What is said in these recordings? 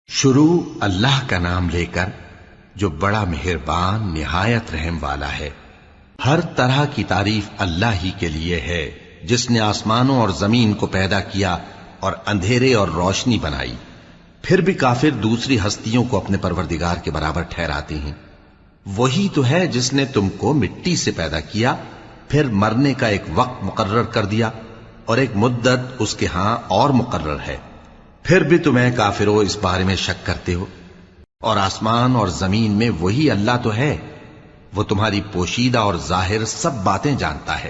شروع اللہ کا نام لے کر جو بڑا مہربان نہایت رحم والا ہے۔ ہر طرح کی تعریف اللہ ہی کے لیے ہے جس نے آسمانوں اور زمین کو پیدا کیا اور اندھیرے اور روشنی بنائی۔ پھر بھی کافر دوسری ہستیوں کو اپنے پروردگار کے برابر ٹھہراتے ہیں۔ وہی تو ہے جس نے تم کو مٹی سے پیدا کیا، پھر مرنے کا ایک وقت مقرر کر دیا اور ایک مدت اس کے ہاں اور مقرر ہے، پھر بھی تمہیں کافروں اس بارے میں شک کرتے ہو۔ اور آسمان اور زمین میں وہی اللہ تو ہے، وہ تمہاری پوشیدہ اور ظاہر سب باتیں جانتا ہے،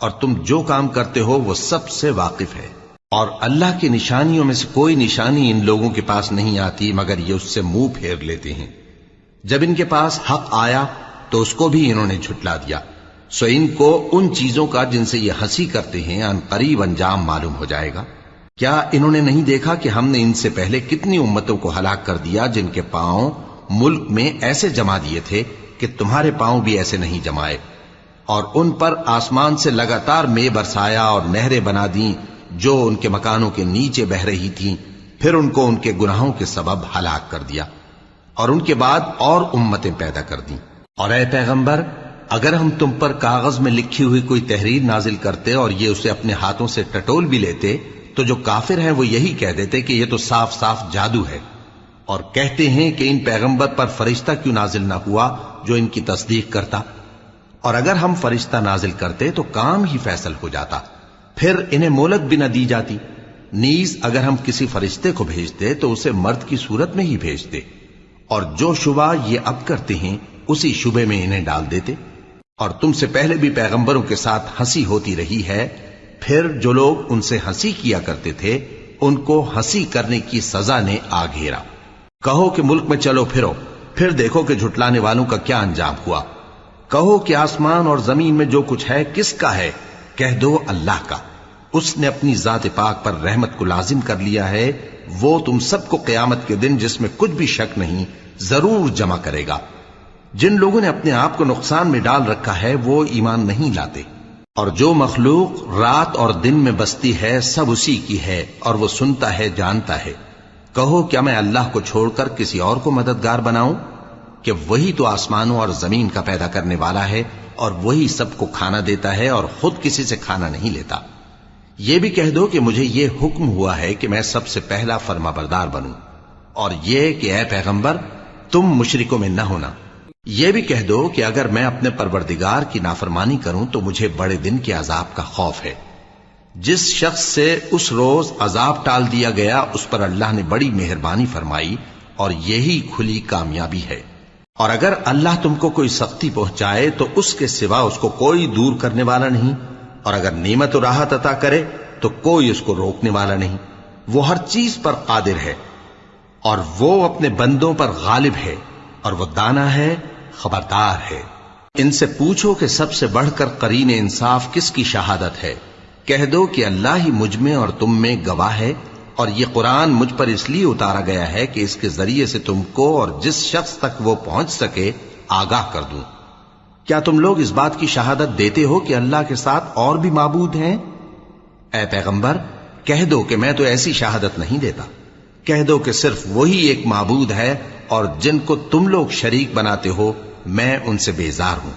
اور تم جو کام کرتے ہو وہ سب سے واقف ہے۔ اور اللہ کی نشانیوں میں سے کوئی نشانی ان لوگوں کے پاس نہیں آتی مگر یہ اس سے منہ پھیر لیتے ہیں۔ جب ان کے پاس حق آیا تو اس کو بھی انہوں نے جھٹلا دیا، سو ان کو ان چیزوں کا جن سے یہ ہنسی کرتے ہیں ان قریب انجام معلوم ہو جائے گا۔ کیا انہوں نے نہیں دیکھا کہ ہم نے ان سے پہلے کتنی امتوں کو ہلاک کر دیا جن کے پاؤں ملک میں ایسے جما دیے تھے کہ تمہارے پاؤں بھی ایسے نہیں جمائے، اور ان پر آسمان سے لگاتار مے برسایا اور نہریں بنا دیں جو ان کے مکانوں کے نیچے بہ رہی تھیں، پھر ان کو ان کے گناہوں کے سبب ہلاک کر دیا، اور ان کے بعد اور امتیں پیدا کر دیں۔ اور اے پیغمبر، اگر ہم تم پر کاغذ میں لکھی ہوئی کوئی تحریر نازل کرتے اور یہ اسے اپنے ہاتھوں سے ٹٹول بھی لیتے تو جو کافر ہیں وہ یہی کہہ دیتے کہ یہ تو صاف صاف جادو ہے، اور کہتے ہیں کہ ان پیغمبر پر فرشتہ کیوں نازل نہ ہوا جو ان کی تصدیق کرتا، اور اگر ہم فرشتہ نازل کرتے تو کام ہی فیصل ہو جاتا، پھر انہیں مہلت بھی نہ دی جاتی۔ نیز اگر ہم کسی فرشتے کو بھیجتے تو اسے مرد کی صورت میں ہی بھیجتے، اور جو شبہ یہ اب کرتے ہیں اسی شبے میں انہیں ڈال دیتے۔ اور تم سے پہلے بھی پیغمبروں کے ساتھ ہنسی ہوتی رہی ہے، پھر جو لوگ ان سے ہنسی کیا کرتے تھے ان کو ہنسی کرنے کی سزا نے آ گھیرا۔ کہو کہ ملک میں چلو پھرو، پھر دیکھو کہ جھٹلانے والوں کا کیا انجام ہوا۔ کہو کہ آسمان اور زمین میں جو کچھ ہے کس کا ہے؟ کہہ دو اللہ کا۔ اس نے اپنی ذات پاک پر رحمت کو لازم کر لیا ہے، وہ تم سب کو قیامت کے دن جس میں کچھ بھی شک نہیں ضرور جمع کرے گا۔ جن لوگوں نے اپنے آپ کو نقصان میں ڈال رکھا ہے وہ ایمان نہیں لاتے، اور جو مخلوق رات اور دن میں بستی ہے سب اسی کی ہے، اور وہ سنتا ہے جانتا ہے۔ کہو کیا میں اللہ کو چھوڑ کر کسی اور کو مددگار بناؤں کہ وہی تو آسمانوں اور زمین کا پیدا کرنے والا ہے، اور وہی سب کو کھانا دیتا ہے اور خود کسی سے کھانا نہیں لیتا۔ یہ بھی کہہ دو کہ مجھے یہ حکم ہوا ہے کہ میں سب سے پہلا فرما بردار بنوں، اور یہ کہ اے پیغمبر تم مشرکوں میں نہ ہونا۔ یہ بھی کہہ دو کہ اگر میں اپنے پروردگار کی نافرمانی کروں تو مجھے بڑے دن کے عذاب کا خوف ہے۔ جس شخص سے اس روز عذاب ٹال دیا گیا اس پر اللہ نے بڑی مہربانی فرمائی، اور یہی کھلی کامیابی ہے۔ اور اگر اللہ تم کو کوئی سختی پہنچائے تو اس کے سوا اس کو کوئی دور کرنے والا نہیں، اور اگر نعمت و راحت عطا کرے تو کوئی اس کو روکنے والا نہیں۔ وہ ہر چیز پر قادر ہے، اور وہ اپنے بندوں پر غالب ہے، اور وہ دانا ہے، خبردار ہے۔ ان سے پوچھو کہ سب سے بڑھ کر قرین انصاف کس کی شہادت ہے؟ کہہ دو کہ اللہ ہی مجھ میں اور تم میں گواہ ہے، اور یہ قرآن مجھ پر اس لیے اتارا گیا ہے کہ اس کے ذریعے سے تم کو اور جس شخص تک وہ پہنچ سکے آگاہ کر دوں۔ کیا تم لوگ اس بات کی شہادت دیتے ہو کہ اللہ کے ساتھ اور بھی معبود ہیں؟ اے پیغمبر کہہ دو کہ میں تو ایسی شہادت نہیں دیتا۔ کہہ دو کہ صرف وہی ایک معبود ہے، اور جن کو تم لوگ شریک بناتے ہو میں ان سے بیزار ہوں۔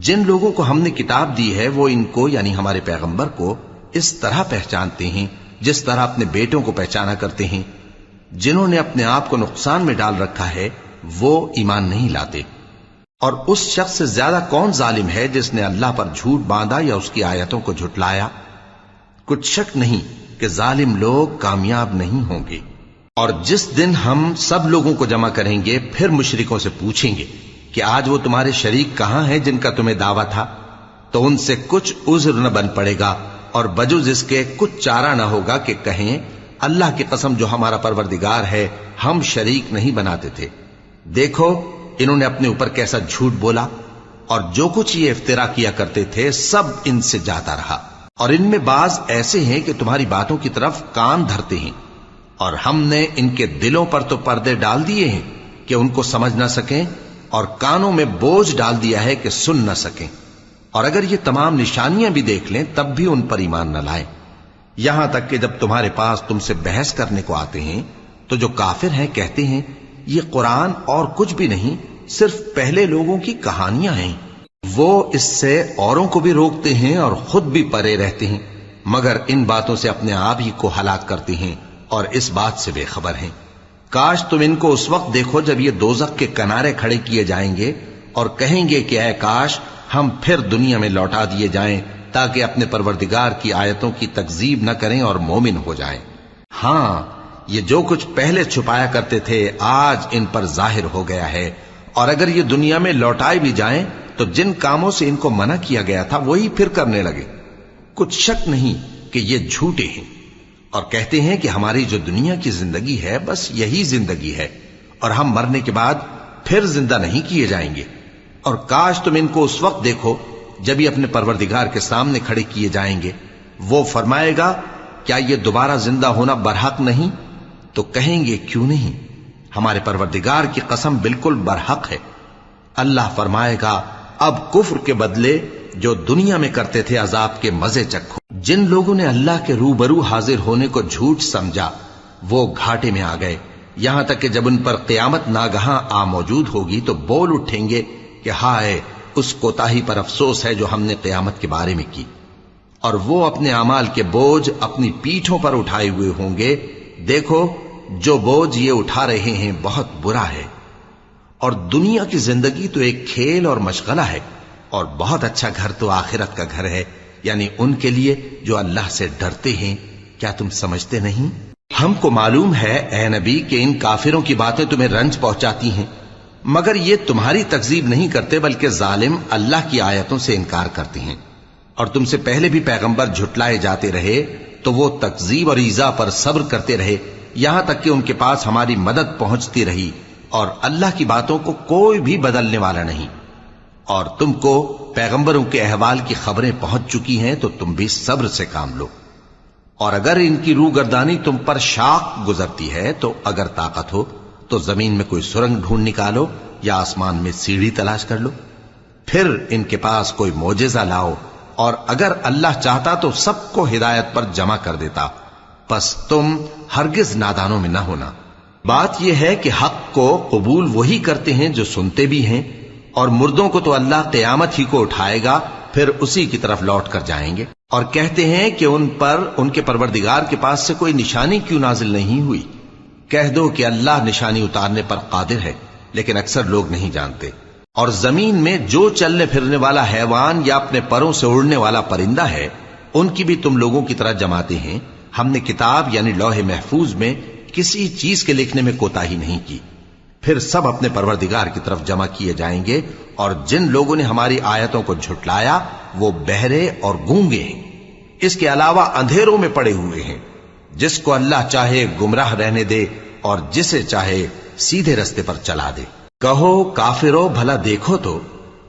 جن لوگوں کو ہم نے کتاب دی ہے وہ ان کو یعنی ہمارے پیغمبر کو اس طرح پہچانتے ہیں جس طرح اپنے بیٹوں کو پہچانا کرتے ہیں۔ جنہوں نے اپنے آپ کو نقصان میں ڈال رکھا ہے وہ ایمان نہیں لاتے۔ اور اس شخص سے زیادہ کون ظالم ہے جس نے اللہ پر جھوٹ باندھا یا اس کی آیتوں کو جھٹلایا؟ کچھ شک نہیں کہ ظالم لوگ کامیاب نہیں ہوں گے۔ اور جس دن ہم سب لوگوں کو جمع کریں گے پھر مشرکوں سے پوچھیں گے کہ آج وہ تمہارے شریک کہاں ہیں جن کا تمہیں دعویٰ تھا، تو ان سے کچھ عذر نہ بن پڑے گا، اور بجز اس کے کچھ چارہ نہ ہوگا کہ کہیں اللہ کی قسم جو ہمارا پروردگار ہے ہم شریک نہیں بناتے تھے۔ دیکھو انہوں نے اپنے اوپر کیسا جھوٹ بولا، اور جو کچھ یہ افترا کیا کرتے تھے سب ان سے جاتا رہا۔ اور ان میں بعض ایسے ہیں کہ تمہاری باتوں کی طرف کان دھرتے ہیں، اور ہم نے ان کے دلوں پر تو پردے ڈال دیے ہیں کہ ان کو سمجھ نہ سکیں، اور کانوں میں بوجھ ڈال دیا ہے کہ سن نہ سکیں۔ اور اگر یہ تمام نشانیاں بھی دیکھ لیں تب بھی ان پر ایمان نہ لائیں، یہاں تک کہ جب تمہارے پاس تم سے بحث کرنے کو آتے ہیں تو جو کافر ہیں کہتے ہیں یہ قرآن اور کچھ بھی نہیں، صرف پہلے لوگوں کی کہانیاں ہیں۔ وہ اس سے اوروں کو بھی روکتے ہیں اور خود بھی پرے رہتے ہیں، مگر ان باتوں سے اپنے آپ ہی کو ہلاک کرتے ہیں اور اس بات سے بے خبر ہیں۔ کاش تم ان کو اس وقت دیکھو جب یہ دوزخ کے کنارے کھڑے کیے جائیں گے اور کہیں گے کہ اے کاش ہم پھر دنیا میں لوٹا دیے جائیں تاکہ اپنے پروردگار کی آیتوں کی تکذیب نہ کریں اور مومن ہو جائیں۔ ہاں، یہ جو کچھ پہلے چھپایا کرتے تھے آج ان پر ظاہر ہو گیا ہے، اور اگر یہ دنیا میں لوٹائے بھی جائیں تو جن کاموں سے ان کو منع کیا گیا تھا وہی پھر کرنے لگے۔ کچھ شک نہیں کہ یہ جھوٹے ہیں، اور کہتے ہیں کہ ہماری جو دنیا کی زندگی ہے بس یہی زندگی ہے، اور ہم مرنے کے بعد پھر زندہ نہیں کیے جائیں گے۔ اور کاش تم ان کو اس وقت دیکھو جب یہ اپنے پروردگار کے سامنے کھڑے کیے جائیں گے، وہ فرمائے گا کیا یہ دوبارہ زندہ ہونا برحق نہیں؟ تو کہیں گے کیوں نہیں، ہمارے پروردگار کی قسم بالکل برحق ہے۔ اللہ فرمائے گا اب کفر کے بدلے جو دنیا میں کرتے تھے عذاب کے مزے چکھو۔ جن لوگوں نے اللہ کے روبرو حاضر ہونے کو جھوٹ سمجھا وہ گھاٹے میں آ گئے، یہاں تک کہ جب ان پر قیامت ناگہاں آ موجود ہوگی تو بول اٹھیں گے کہ ہائے اس کوتاہی پر افسوس ہے جو ہم نے قیامت کے بارے میں کی، اور وہ اپنے اعمال کے بوجھ اپنی پیٹھوں پر اٹھائے ہوئے ہوں گے۔ دیکھو جو بوجھ یہ اٹھا رہے ہیں بہت برا ہے، اور دنیا کی زندگی تو ایک کھیل اور مشغلہ ہے، اور بہت اچھا گھر تو آخرت کا گھر ہے، یعنی ان کے لیے جو اللہ سے ڈرتے ہیں۔ کیا تم سمجھتے نہیں؟ ہم کو معلوم ہے اے نبی کہ ان کافروں کی باتیں تمہیں رنج پہنچاتی ہیں، مگر یہ تمہاری تکذیب نہیں کرتے بلکہ ظالم اللہ کی آیتوں سے انکار کرتے ہیں، اور تم سے پہلے بھی پیغمبر جھٹلائے جاتے رہے تو وہ تکذیب اور ایذا پر صبر کرتے رہے، یہاں تک کہ ان کے پاس ہماری مدد پہنچتی رہی، اور اللہ کی باتوں کو کوئی بھی بدلنے والا نہیں۔ اور تم کو پیغمبروں کے احوال کی خبریں پہنچ چکی ہیں تو تم بھی صبر سے کام لو، اور اگر ان کی روح گردانی تم پر شاق گزرتی ہے تو اگر طاقت ہو تو زمین میں کوئی سرنگ ڈھونڈ نکالو یا آسمان میں سیڑھی تلاش کر لو، پھر ان کے پاس کوئی معجزہ لاؤ، اور اگر اللہ چاہتا تو سب کو ہدایت پر جمع کر دیتا، پس تم ہرگز نادانوں میں نہ ہونا۔ بات یہ ہے کہ حق کو قبول وہی کرتے ہیں جو سنتے بھی ہیں، اور مردوں کو تو اللہ قیامت ہی کو اٹھائے گا، پھر اسی کی طرف لوٹ کر جائیں گے۔ اور کہتے ہیں کہ ان پر ان کے پروردگار کے پاس سے کوئی نشانی کیوں نازل نہیں ہوئی؟ کہہ دو کہ اللہ نشانی اتارنے پر قادر ہے، لیکن اکثر لوگ نہیں جانتے۔ اور زمین میں جو چلنے پھرنے والا حیوان یا اپنے پروں سے اڑنے والا پرندہ ہے ان کی بھی تم لوگوں کی طرح جماتے ہیں۔ ہم نے کتاب یعنی لوح محفوظ میں کسی چیز کے لکھنے میں کوتاہی نہیں کی، پھر سب اپنے پروردگار کی طرف جمع کیے جائیں گے، اور جن لوگوں نے ہماری آیتوں کو جھٹلایا وہ بہرے اور گونگے ہیں، اس کے علاوہ اندھیروں میں پڑے ہوئے ہیں۔ جس کو اللہ چاہے گمراہ رہنے دے اور جسے چاہے سیدھے رستے پر چلا دے۔ کہو کافرو بھلا دیکھو تو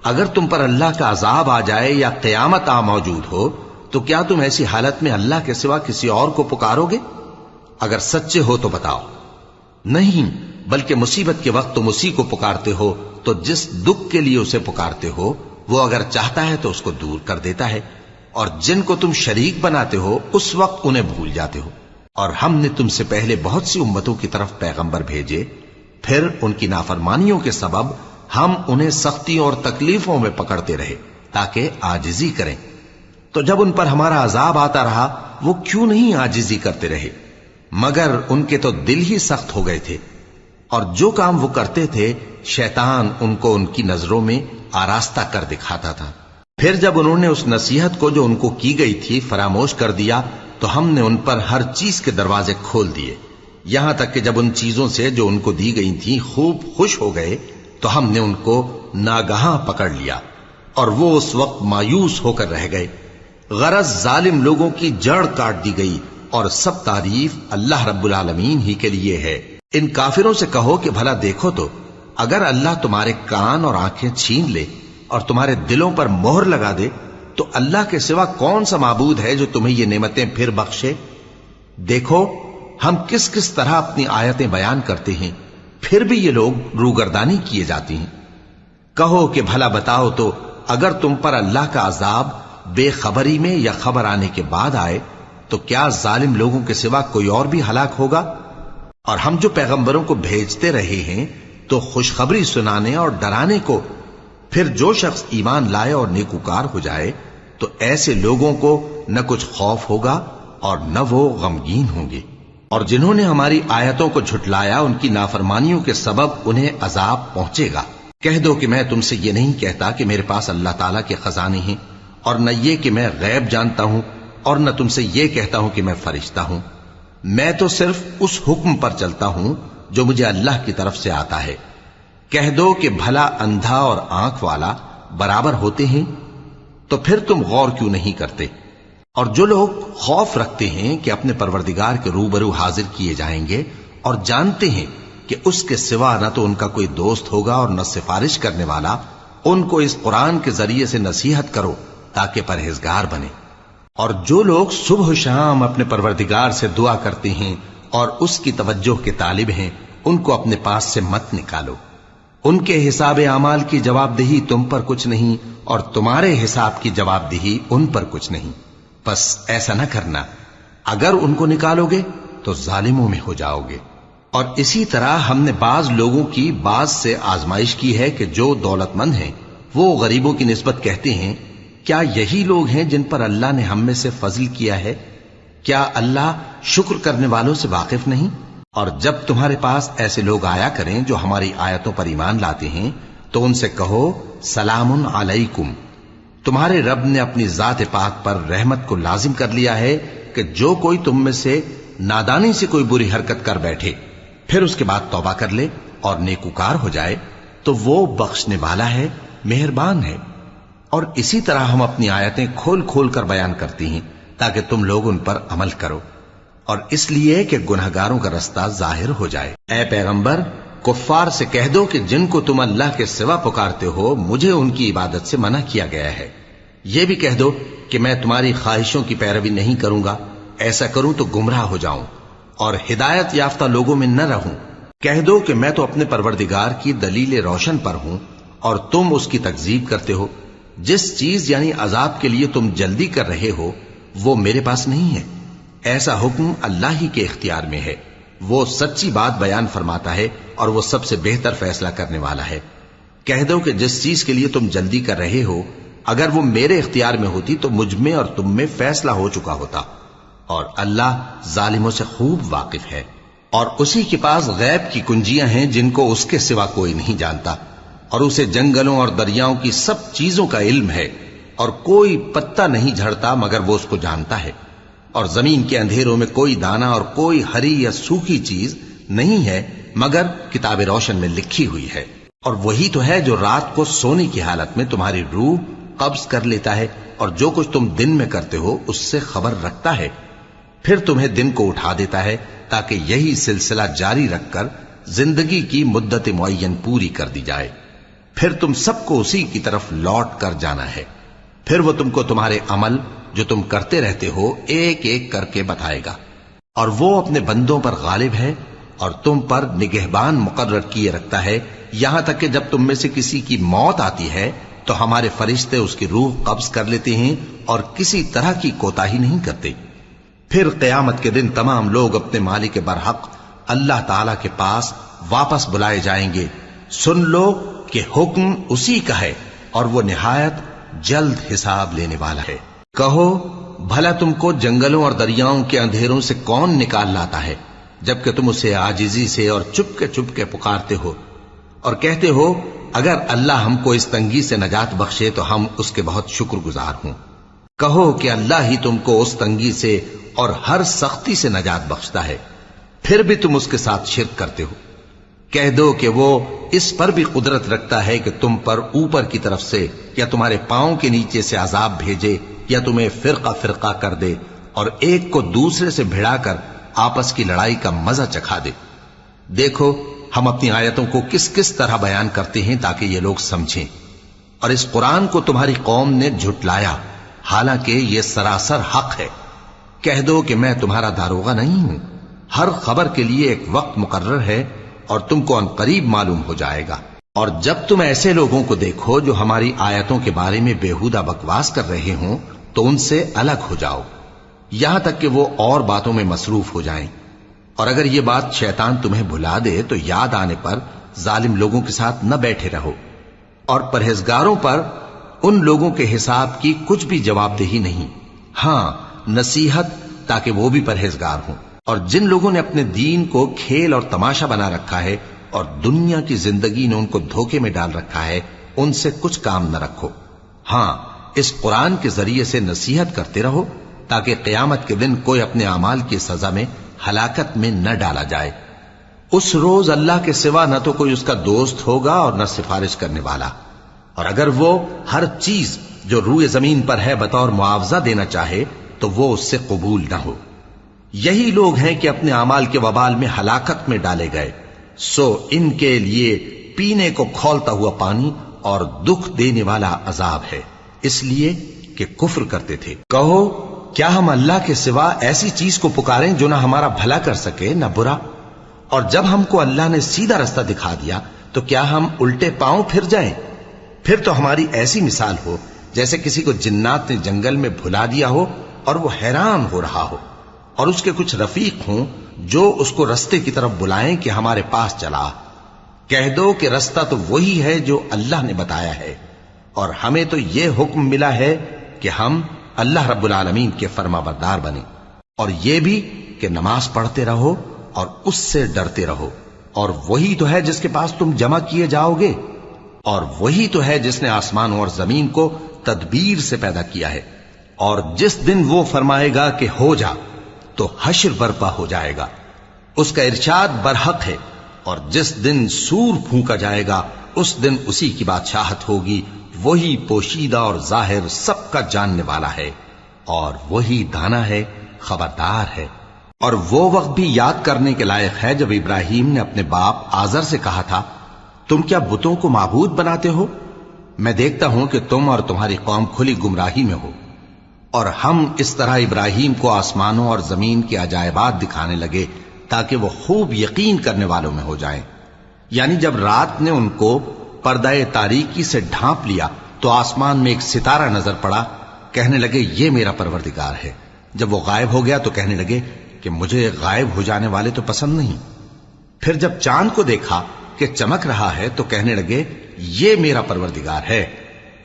اگر تم پر اللہ کا عذاب آ جائے یا قیامت آ موجود ہو تو کیا تم ایسی حالت میں اللہ کے سوا کسی اور کو پکارو گے؟ اگر سچے ہو تو بتاؤ۔ نہیں، بلکہ مصیبت کے وقت تم اسی کو پکارتے ہو، تو جس دکھ کے لیے اسے پکارتے ہو وہ اگر چاہتا ہے تو اس کو دور کر دیتا ہے، اور جن کو تم شریک بناتے ہو اس وقت انہیں بھول جاتے ہو۔ اور ہم نے تم سے پہلے بہت سی امتوں کی طرف پیغمبر بھیجے، پھر ان کی نافرمانیوں کے سبب ہم انہیں سختیوں اور تکلیفوں میں پکڑتے رہے تاکہ عاجزی کریں، تو جب ان پر ہمارا عذاب آتا رہا وہ کیوں نہیں عاجزی کرتے رہے، مگر ان کے تو دل ہی سخت ہو گئے تھے، اور جو کام وہ کرتے تھے شیطان ان کو ان کی نظروں میں آراستہ کر دکھاتا تھا۔ پھر جب انہوں نے اس نصیحت کو جو ان کو کی گئی تھی فراموش کر دیا تو ہم نے ان پر ہر چیز کے دروازے کھول دیے، یہاں تک کہ جب ان چیزوں سے جو ان کو دی گئی تھی خوب خوش ہو گئے تو ہم نے ان کو ناگہاں پکڑ لیا، اور وہ اس وقت مایوس ہو کر رہ گئے۔ غرض ظالم لوگوں کی جڑ کاٹ دی گئی، اور سب تعریف اللہ رب العالمین ہی کے لیے ہے۔ ان کافروں سے کہو کہ بھلا دیکھو تو اگر اللہ تمہارے کان اور آنکھیں چھین لے اور تمہارے دلوں پر مہر لگا دے تو اللہ کے سوا کون سا معبود ہے جو تمہیں یہ نعمتیں پھر بخشے؟ دیکھو ہم کس کس طرح اپنی آیتیں بیان کرتے ہیں، پھر بھی یہ لوگ روگردانی کیے جاتی ہیں۔ کہو کہ بھلا بتاؤ تو اگر تم پر اللہ کا عذاب بے خبری میں یا خبر آنے کے بعد آئے تو کیا ظالم لوگوں کے سوا کوئی اور بھی ہلاک ہوگا؟ اور ہم جو پیغمبروں کو بھیجتے رہے ہیں تو خوشخبری سنانے اور ڈرانے کو، پھر جو شخص ایمان لائے اور نیکوکار ہو جائے تو ایسے لوگوں کو نہ کچھ خوف ہوگا اور نہ وہ غمگین ہوں گے، اور جنہوں نے ہماری آیتوں کو جھٹلایا ان کی نافرمانیوں کے سبب انہیں عذاب پہنچے گا۔ کہہ دو کہ میں تم سے یہ نہیں کہتا کہ میرے پاس اللہ تعالیٰ کے خزانے ہیں، اور نہ یہ کہ میں غیب جانتا ہوں، اور نہ تم سے یہ کہتا ہوں کہ میں فرشتہ ہوں۔ میں تو صرف اس حکم پر چلتا ہوں جو مجھے اللہ کی طرف سے آتا ہے۔ کہہ دو کہ بھلا اندھا اور آنکھ والا برابر ہوتے ہیں؟ تو پھر تم غور کیوں نہیں کرتے؟ اور جو لوگ خوف رکھتے ہیں کہ اپنے پروردگار کے روبرو حاضر کیے جائیں گے اور جانتے ہیں کہ اس کے سوا نہ تو ان کا کوئی دوست ہوگا اور نہ سفارش کرنے والا، ان کو اس قرآن کے ذریعے سے نصیحت کرو تاکہ پرہیزگار بنے۔ اور جو لوگ صبح و شام اپنے پروردگار سے دعا کرتے ہیں اور اس کی توجہ کے طالب ہیں، ان کو اپنے پاس سے مت نکالو۔ ان کے حساب اعمال کی جواب دہی تم پر کچھ نہیں، اور تمہارے حساب کی جواب دہی ان پر کچھ نہیں۔ بس ایسا نہ کرنا، اگر ان کو نکالو گے تو ظالموں میں ہو جاؤ گے۔ اور اسی طرح ہم نے بعض لوگوں کی بعض سے آزمائش کی ہے کہ جو دولت مند ہیں وہ غریبوں کی نسبت کہتے ہیں کیا یہی لوگ ہیں جن پر اللہ نے ہم میں سے فضل کیا ہے؟ کیا اللہ شکر کرنے والوں سے واقف نہیں؟ اور جب تمہارے پاس ایسے لوگ آیا کریں جو ہماری آیتوں پر ایمان لاتے ہیں تو ان سے کہو سلام علیکم، تمہارے رب نے اپنی ذات پاک پر رحمت کو لازم کر لیا ہے کہ جو کوئی تم میں سے نادانی سے کوئی بری حرکت کر بیٹھے پھر اس کے بعد توبہ کر لے اور نیکوکار ہو جائے تو وہ بخشنے والا ہے، مہربان ہے۔ اور اسی طرح ہم اپنی آیتیں کھول کھول کر بیان کرتی ہیں تاکہ تم لوگ ان پر عمل کرو، اور اس لیے کہ گنہگاروں کا رستہ ظاہر ہو جائے۔ اے پیغمبر، کفار سے کہہ دو کہ جن کو تم اللہ کے سوا پکارتے ہو مجھے ان کی عبادت سے منع کیا گیا ہے۔ یہ بھی کہہ دو کہ میں تمہاری خواہشوں کی پیروی نہیں کروں گا، ایسا کروں تو گمراہ ہو جاؤں اور ہدایت یافتہ لوگوں میں نہ رہوں۔ کہہ دو کہ میں تو اپنے پروردگار کی دلیل روشن پر ہوں اور تم اس کی تکذیب کرتے ہو۔ جس چیز یعنی عذاب کے لیے تم جلدی کر رہے ہو وہ میرے پاس نہیں ہے، ایسا حکم اللہ ہی کے اختیار میں ہے۔ وہ سچی بات بیان فرماتا ہے اور وہ سب سے بہتر فیصلہ کرنے والا ہے۔ کہہ دو کہ جس چیز کے لیے تم جلدی کر رہے ہو اگر وہ میرے اختیار میں ہوتی تو مجھ میں اور تم میں فیصلہ ہو چکا ہوتا، اور اللہ ظالموں سے خوب واقف ہے۔ اور اسی کے پاس غیب کی کنجیاں ہیں جن کو اس کے سوا کوئی نہیں جانتا، اور اسے جنگلوں اور دریاؤں کی سب چیزوں کا علم ہے، اور کوئی پتا نہیں جھڑتا مگر وہ اس کو جانتا ہے، اور زمین کے اندھیروں میں کوئی دانہ اور کوئی ہری یا سوکھی چیز نہیں ہے مگر کتاب روشن میں لکھی ہوئی ہے۔ اور وہی تو ہے جو رات کو سونے کی حالت میں تمہاری روح قبض کر لیتا ہے اور جو کچھ تم دن میں کرتے ہو اس سے خبر رکھتا ہے، پھر تمہیں دن کو اٹھا دیتا ہے تاکہ یہی سلسلہ جاری رکھ کر زندگی کی مدت معین پوری کر دی جائے، پھر تم سب کو اسی کی طرف لوٹ کر جانا ہے، پھر وہ تم کو تمہارے عمل جو تم کرتے رہتے ہو ایک ایک کر کے بتائے گا، اور وہ اپنے بندوں پر غالب ہے اور تم پر نگہبان مقرر کیے رکھتا ہے، یہاں تک کہ جب تم میں سے کسی کی موت آتی ہے تو ہمارے فرشتے اس کی روح قبض کر لیتے ہیں اور کسی طرح کی کوتاہی نہیں کرتے۔ پھر قیامت کے دن تمام لوگ اپنے مالک برحق اللہ تعالی کے پاس واپس بلائے جائیں گے۔ سن لو کہ حکم اسی کا ہے اور وہ نہایت جلد حساب لینے والا ہے۔ کہو بھلا تم کو جنگلوں اور دریاؤں کے اندھیروں سے کون نکال لاتا ہے جبکہ تم اسے عاجزی سے اور چپ کے پکارتے ہو اور کہتے ہو اگر اللہ ہم کو اس تنگی سے نجات بخشے تو ہم اس کے بہت شکر گزار ہوں۔ کہو کہ اللہ ہی تم کو اس تنگی سے اور ہر سختی سے نجات بخشتا ہے، پھر بھی تم اس کے ساتھ شرک کرتے ہو۔ کہہ دو کہ وہ اس پر بھی قدرت رکھتا ہے کہ تم پر اوپر کی طرف سے یا تمہارے پاؤں کے نیچے سے عذاب بھیجے یا تمہیں فرقہ فرقہ کر دے اور ایک کو دوسرے سے بھڑا کر آپس کی لڑائی کا مزہ چکھا دے۔ دیکھو ہم اپنی آیتوں کو کس کس طرح بیان کرتے ہیں تاکہ یہ لوگ سمجھیں، اور اس قرآن کو تمہاری قوم نے جھٹلایا حالانکہ یہ سراسر حق ہے۔ کہہ دو کہ میں تمہارا داروغہ نہیں ہوں، ہر خبر کے لیے ایک وقت مقرر ہے اور تم کو ان قریب معلوم ہو جائے گا۔ اور جب تم ایسے لوگوں کو دیکھو جو ہماری آیتوں کے بارے میں بےہودہ بکواس کر رہے ہوں تو ان سے الگ ہو جاؤ یہاں تک کہ وہ اور باتوں میں مصروف ہو جائیں۔ اور اگر یہ بات شیطان تمہیں بھلا دے تو یاد آنے پر ظالم لوگوں کے ساتھ نہ بیٹھے رہو، اور پرہیزگاروں پر ان لوگوں کے حساب کی کچھ بھی جواب دہی نہیں، ہاں نصیحت تاکہ وہ بھی پرہیزگار ہوں۔ اور جن لوگوں نے اپنے دین کو کھیل اور تماشا بنا رکھا ہے اور دنیا کی زندگی نے ان کو دھوکے میں ڈال رکھا ہے، ان سے کچھ کام نہ رکھو، ہاں اس قرآن کے ذریعے سے نصیحت کرتے رہو تاکہ قیامت کے دن کوئی اپنے اعمال کی سزا میں ہلاکت میں نہ ڈالا جائے۔ اس روز اللہ کے سوا نہ تو کوئی اس کا دوست ہوگا اور نہ سفارش کرنے والا، اور اگر وہ ہر چیز جو روئے زمین پر ہے بطور معاوضہ دینا چاہے تو وہ اس سے قبول نہ ہو۔ یہی لوگ ہیں کہ اپنے اعمال کے وبال میں ہلاکت میں ڈالے گئے، سو ان کے لیے پینے کو کھولتا ہوا پانی اور دکھ دینے والا عذاب ہے، اس لیے کہ کفر کرتے تھے۔ کہو کیا ہم اللہ کے سوا ایسی چیز کو پکاریں جو نہ ہمارا بھلا کر سکے نہ برا؟ اور جب ہم کو اللہ نے سیدھا رستہ دکھا دیا تو کیا ہم الٹے پاؤں پھر جائیں؟ پھر تو ہماری ایسی مثال ہو جیسے کسی کو جنات نے جنگل میں بھلا دیا ہو اور وہ حیران ہو رہا ہو، اور اس کے کچھ رفیق ہوں جو اس کو رستے کی طرف بلائیں کہ ہمارے پاس چلا۔ کہہ دو کہ رستہ تو وہی ہے جو اللہ نے بتایا ہے، اور ہمیں تو یہ حکم ملا ہے کہ ہم اللہ رب العالمین کے فرما بردار بنیں، اور یہ بھی کہ نماز پڑھتے رہو اور اس سے ڈرتے رہو، اور وہی تو ہے جس کے پاس تم جمع کیے جاؤ گے، اور وہی تو ہے جس نے آسمانوں اور زمین کو تدبیر سے پیدا کیا ہے، اور جس دن وہ فرمائے گا کہ ہو جا تو حشر برپا ہو جائے گا، اس کا ارشاد برحق ہے، اور جس دن سور پھونکا جائے گا اس دن اسی کی بادشاہت ہوگی، وہی پوشیدہ اور ظاہر سب کا جاننے والا ہے، اور وہی دانا ہے، خبردار ہے۔ اور وہ وقت بھی یاد کرنے کے لائق ہے جب ابراہیم نے اپنے باپ آزر سے کہا تھا، تم کیا بتوں کو معبود بناتے ہو؟ میں دیکھتا ہوں کہ تم اور تمہاری قوم کھلی گمراہی میں ہو۔ اور ہم اس طرح ابراہیم کو آسمانوں اور زمین کے عجائبات دکھانے لگے تاکہ وہ خوب یقین کرنے والوں میں ہو جائیں۔ یعنی جب رات نے ان کو پردہ تاریکی سے ڈھانپ لیا تو آسمان میں ایک ستارہ نظر پڑا، کہنے لگے یہ میرا پروردگار ہے۔ جب وہ غائب ہو گیا تو کہنے لگے کہ مجھے غائب ہو جانے والے تو پسند نہیں۔ پھر جب چاند کو دیکھا کہ چمک رہا ہے تو کہنے لگے یہ میرا پروردگار ہے۔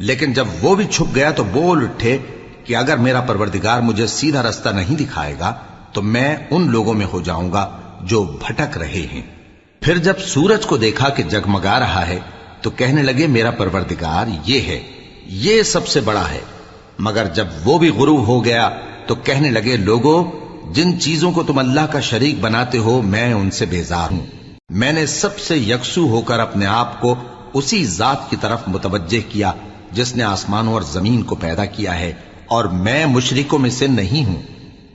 لیکن جب وہ بھی چھپ گیا تو بول اٹھے کہ اگر میرا پروردگار مجھے سیدھا رستہ نہیں دکھائے گا تو میں ان لوگوں میں ہو جاؤں گا جو بھٹک رہے ہیں۔ پھر جب سورج کو دیکھا کہ جگمگا رہا ہے تو کہنے لگے میرا پروردگار یہ ہے، یہ سب سے بڑا ہے۔ مگر جب وہ بھی غروب ہو گیا تو کہنے لگے لوگو، جن چیزوں کو تم اللہ کا شریک بناتے ہو میں ان سے بیزار ہوں۔ میں نے سب سے یکسو ہو کر اپنے آپ کو اسی ذات کی طرف متوجہ کیا جس نے آسمانوں اور زمین کو پیدا کیا ہے، اور میں مشرکوں میں سے نہیں ہوں۔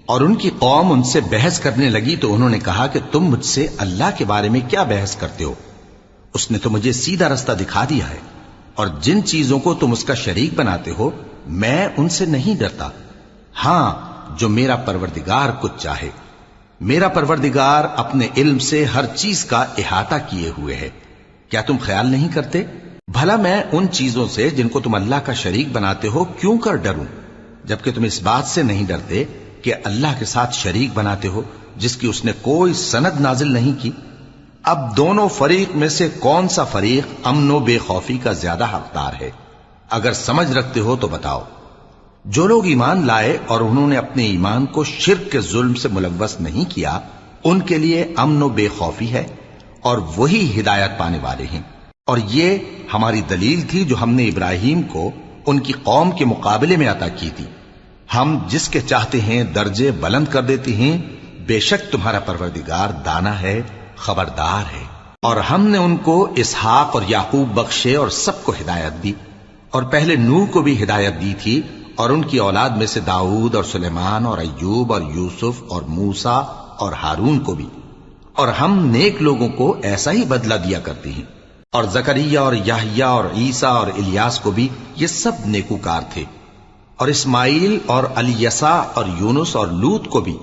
اور ان کی قوم ان سے بحث کرنے لگی تو انہوں نے کہا کہ تم مجھ سے اللہ کے بارے میں کیا بحث کرتے ہو؟ اس نے تو مجھے سیدھا رستہ دکھا دیا ہے، اور جن چیزوں کو تم اس کا شریک بناتے ہو میں ان سے نہیں ڈرتا، ہاں جو میرا پروردگار کچھ چاہے۔ میرا پروردگار اپنے علم سے ہر چیز کا احاطہ کیے ہوئے ہے۔ کیا تم خیال نہیں کرتے؟ بھلا میں ان چیزوں سے جن کو تم اللہ کا شریک بناتے ہو کیوں کر ڈروں، جبکہ تم اس بات سے نہیں ڈرتے کہ اللہ کے ساتھ شریک بناتے ہو جس کی اس نے کوئی سند نازل نہیں کی۔ اب دونوں فریق میں سے کون سا فریق امن و بے خوفی کا زیادہ حقدار ہے؟ اگر سمجھ رکھتے ہو تو بتاؤ۔ جو لوگ ایمان لائے اور انہوں نے اپنے ایمان کو شرک کے ظلم سے ملوث نہیں کیا، ان کے لیے امن و بے خوفی ہے، اور وہی ہدایت پانے والے ہیں۔ اور یہ ہماری دلیل تھی جو ہم نے ابراہیم کو ان کی قوم کے مقابلے میں عطا کی تھی۔ ہم جس کے چاہتے ہیں درجے بلند کر دیتے ہیں، بے شک تمہارا پروردگار دانا ہے، خبردار ہے۔ اور ہم نے ان کو اسحاق اور یعقوب بخشے اور سب کو ہدایت دی، اور پہلے نوح کو بھی ہدایت دی تھی، اور ان کی اولاد میں سے داؤد اور سلیمان اور ایوب اور یوسف اور موسیٰ اور ہارون کو بھی۔ اور ہم نیک لوگوں کو ایسا ہی بدلہ دیا کرتے ہیں۔ اور زکریا اور یحییٰ اور عیسیٰ اور الیاس کو بھی، یہ سب نیکوکار تھے۔ اور اسماعیل اور الیسع اور یونس اور لوط کو بھی،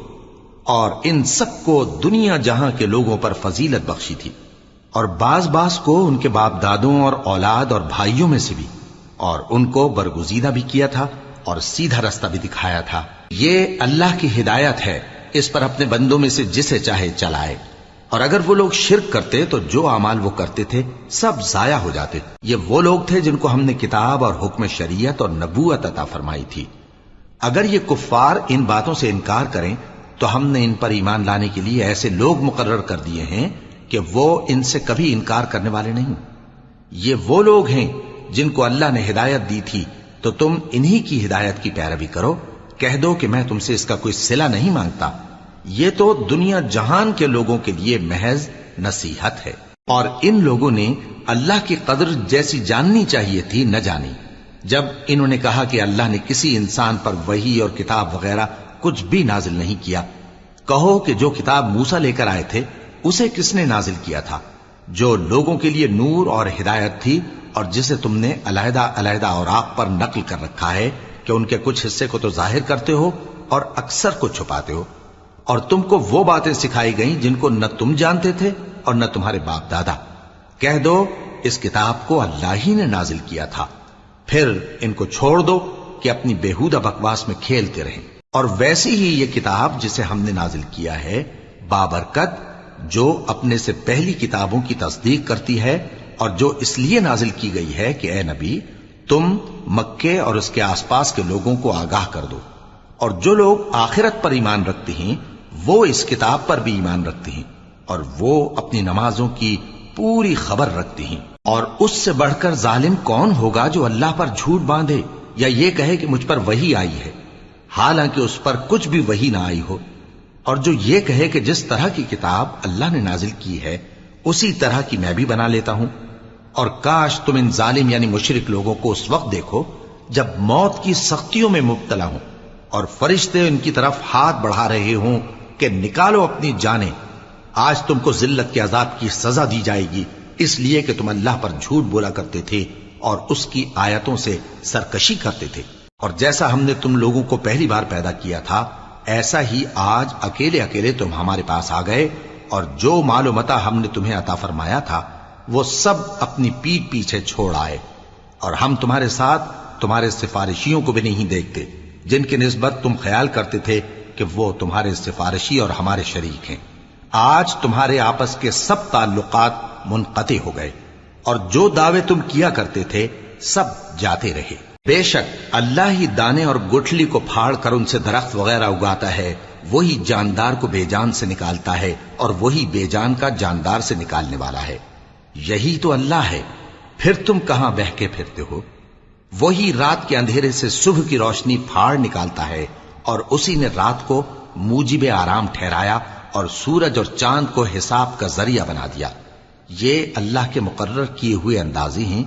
اور ان سب کو دنیا جہاں کے لوگوں پر فضیلت بخشی تھی، اور بعض کو ان کے باپ دادوں اور اولاد اور بھائیوں میں سے بھی، اور ان کو برگزیدہ بھی کیا تھا اور سیدھا رستہ بھی دکھایا تھا۔ یہ اللہ کی ہدایت ہے اس پر اپنے بندوں میں سے جسے چاہے چلائے، اور اگر وہ لوگ شرک کرتے تو جو اعمال وہ کرتے تھے سب ضائع ہو جاتے۔ یہ وہ لوگ تھے جن کو ہم نے کتاب اور حکم شریعت اور نبوت عطا فرمائی تھی۔ اگر یہ کفار ان باتوں سے انکار کریں تو ہم نے ان پر ایمان لانے کے لیے ایسے لوگ مقرر کر دیے ہیں کہ وہ ان سے کبھی انکار کرنے والے نہیں۔ یہ وہ لوگ ہیں جن کو اللہ نے ہدایت دی تھی، تو تم انہی کی ہدایت کی پیروی کرو۔ کہہ دو کہ میں تم سے اس کا کوئی صلہ نہیں مانگتا، یہ تو دنیا جہان کے لوگوں کے لیے محض نصیحت ہے۔ اور ان لوگوں نے اللہ کی قدر جیسی جاننی چاہیے تھی نہ جانی۔ جب انہوں نے کہا کہ اللہ نے کسی انسان پر وحی اور کتاب وغیرہ کچھ بھی نازل نہیں کیا، کہو کہ جو کتاب موسیٰ لے کر آئے تھے اسے کس نے نازل کیا تھا، جو لوگوں کے لیے نور اور ہدایت تھی، اور جسے تم نے علیحدہ علیحدہ اوراق پر نقل کر رکھا ہے کہ ان کے کچھ حصے کو تو ظاہر کرتے ہو اور اکثر کو چھپاتے ہو۔ اور تم کو وہ باتیں سکھائی گئیں جن کو نہ تم جانتے تھے اور نہ تمہارے باپ دادا۔ کہہ دو اس کتاب کو اللہ ہی نے نازل کیا تھا، پھر ان کو چھوڑ دو کہ اپنی بیہودہ بکواس میں کھیلتے رہیں۔ اور ویسی ہی یہ کتاب جسے ہم نے نازل کیا ہے بابرکت، جو اپنے سے پہلی کتابوں کی تصدیق کرتی ہے، اور جو اس لیے نازل کی گئی ہے کہ اے نبی تم مکے اور اس کے آس پاس کے لوگوں کو آگاہ کر دو، اور جو لوگ آخرت پر ایمان رکھتے ہیں وہ اس کتاب پر بھی ایمان رکھتے ہیں، اور وہ اپنی نمازوں کی پوری خبر رکھتے ہیں۔ اور اس سے بڑھ کر ظالم کون ہوگا جو اللہ پر جھوٹ باندھے یا یہ کہے کہ مجھ پر وحی آئی ہے، حالانکہ اس پر کچھ بھی وحی نہ آئی ہو، اور جو یہ کہے کہ جس طرح کی کتاب اللہ نے نازل کی ہے اسی طرح کی میں بھی بنا لیتا ہوں۔ اور کاش تم ان ظالم یعنی مشرک لوگوں کو اس وقت دیکھو جب موت کی سختیوں میں مبتلا ہوں اور فرشتے ان کی طرف ہاتھ بڑھا رہے ہوں کہ نکالو اپنی جانیں، آج تم کو ذلت کے عذاب کی سزا دی جائے گی، اس لیے کہ تم اللہ پر جھوٹ بولا کرتے تھے اور اس کی آیتوں سے سرکشی کرتے تھے۔ اور جیسا ہم نے تم لوگوں کو پہلی بار پیدا کیا تھا ایسا ہی آج اکیلے اکیلے تم ہمارے پاس آ گئے، اور جو مال و متاع ہم نے تمہیں عطا فرمایا تھا وہ سب اپنی پیٹ پیچھے چھوڑ آئے، اور ہم تمہارے ساتھ تمہارے سفارشیوں کو بھی نہیں دیکھتے جن کی نسبت تم خیال کرتے تھے کہ وہ تمہارے سفارشی اور ہمارے شریک ہیں۔ آج تمہارے آپس کے سب تعلقات منقطع ہو گئے، اور جو دعوے تم کیا کرتے تھے سب جاتے رہے۔ بے شک اللہ ہی دانے اور گٹھلی کو پھاڑ کر ان سے درخت وغیرہ اگاتا ہے، وہی جاندار کو بے جان سے نکالتا ہے اور وہی بے جان کا جاندار سے نکالنے والا ہے۔ یہی تو اللہ ہے، پھر تم کہاں بہہ کے پھرتے ہو؟ وہی رات کے اندھیرے سے صبح کی روشنی پھاڑ نکالتا ہے، اور اسی نے رات کو موجب آرام ٹھہرایا اور سورج اور چاند کو حساب کا ذریعہ بنا دیا۔ یہ اللہ کے مقرر کیے ہوئے اندازے ہیں،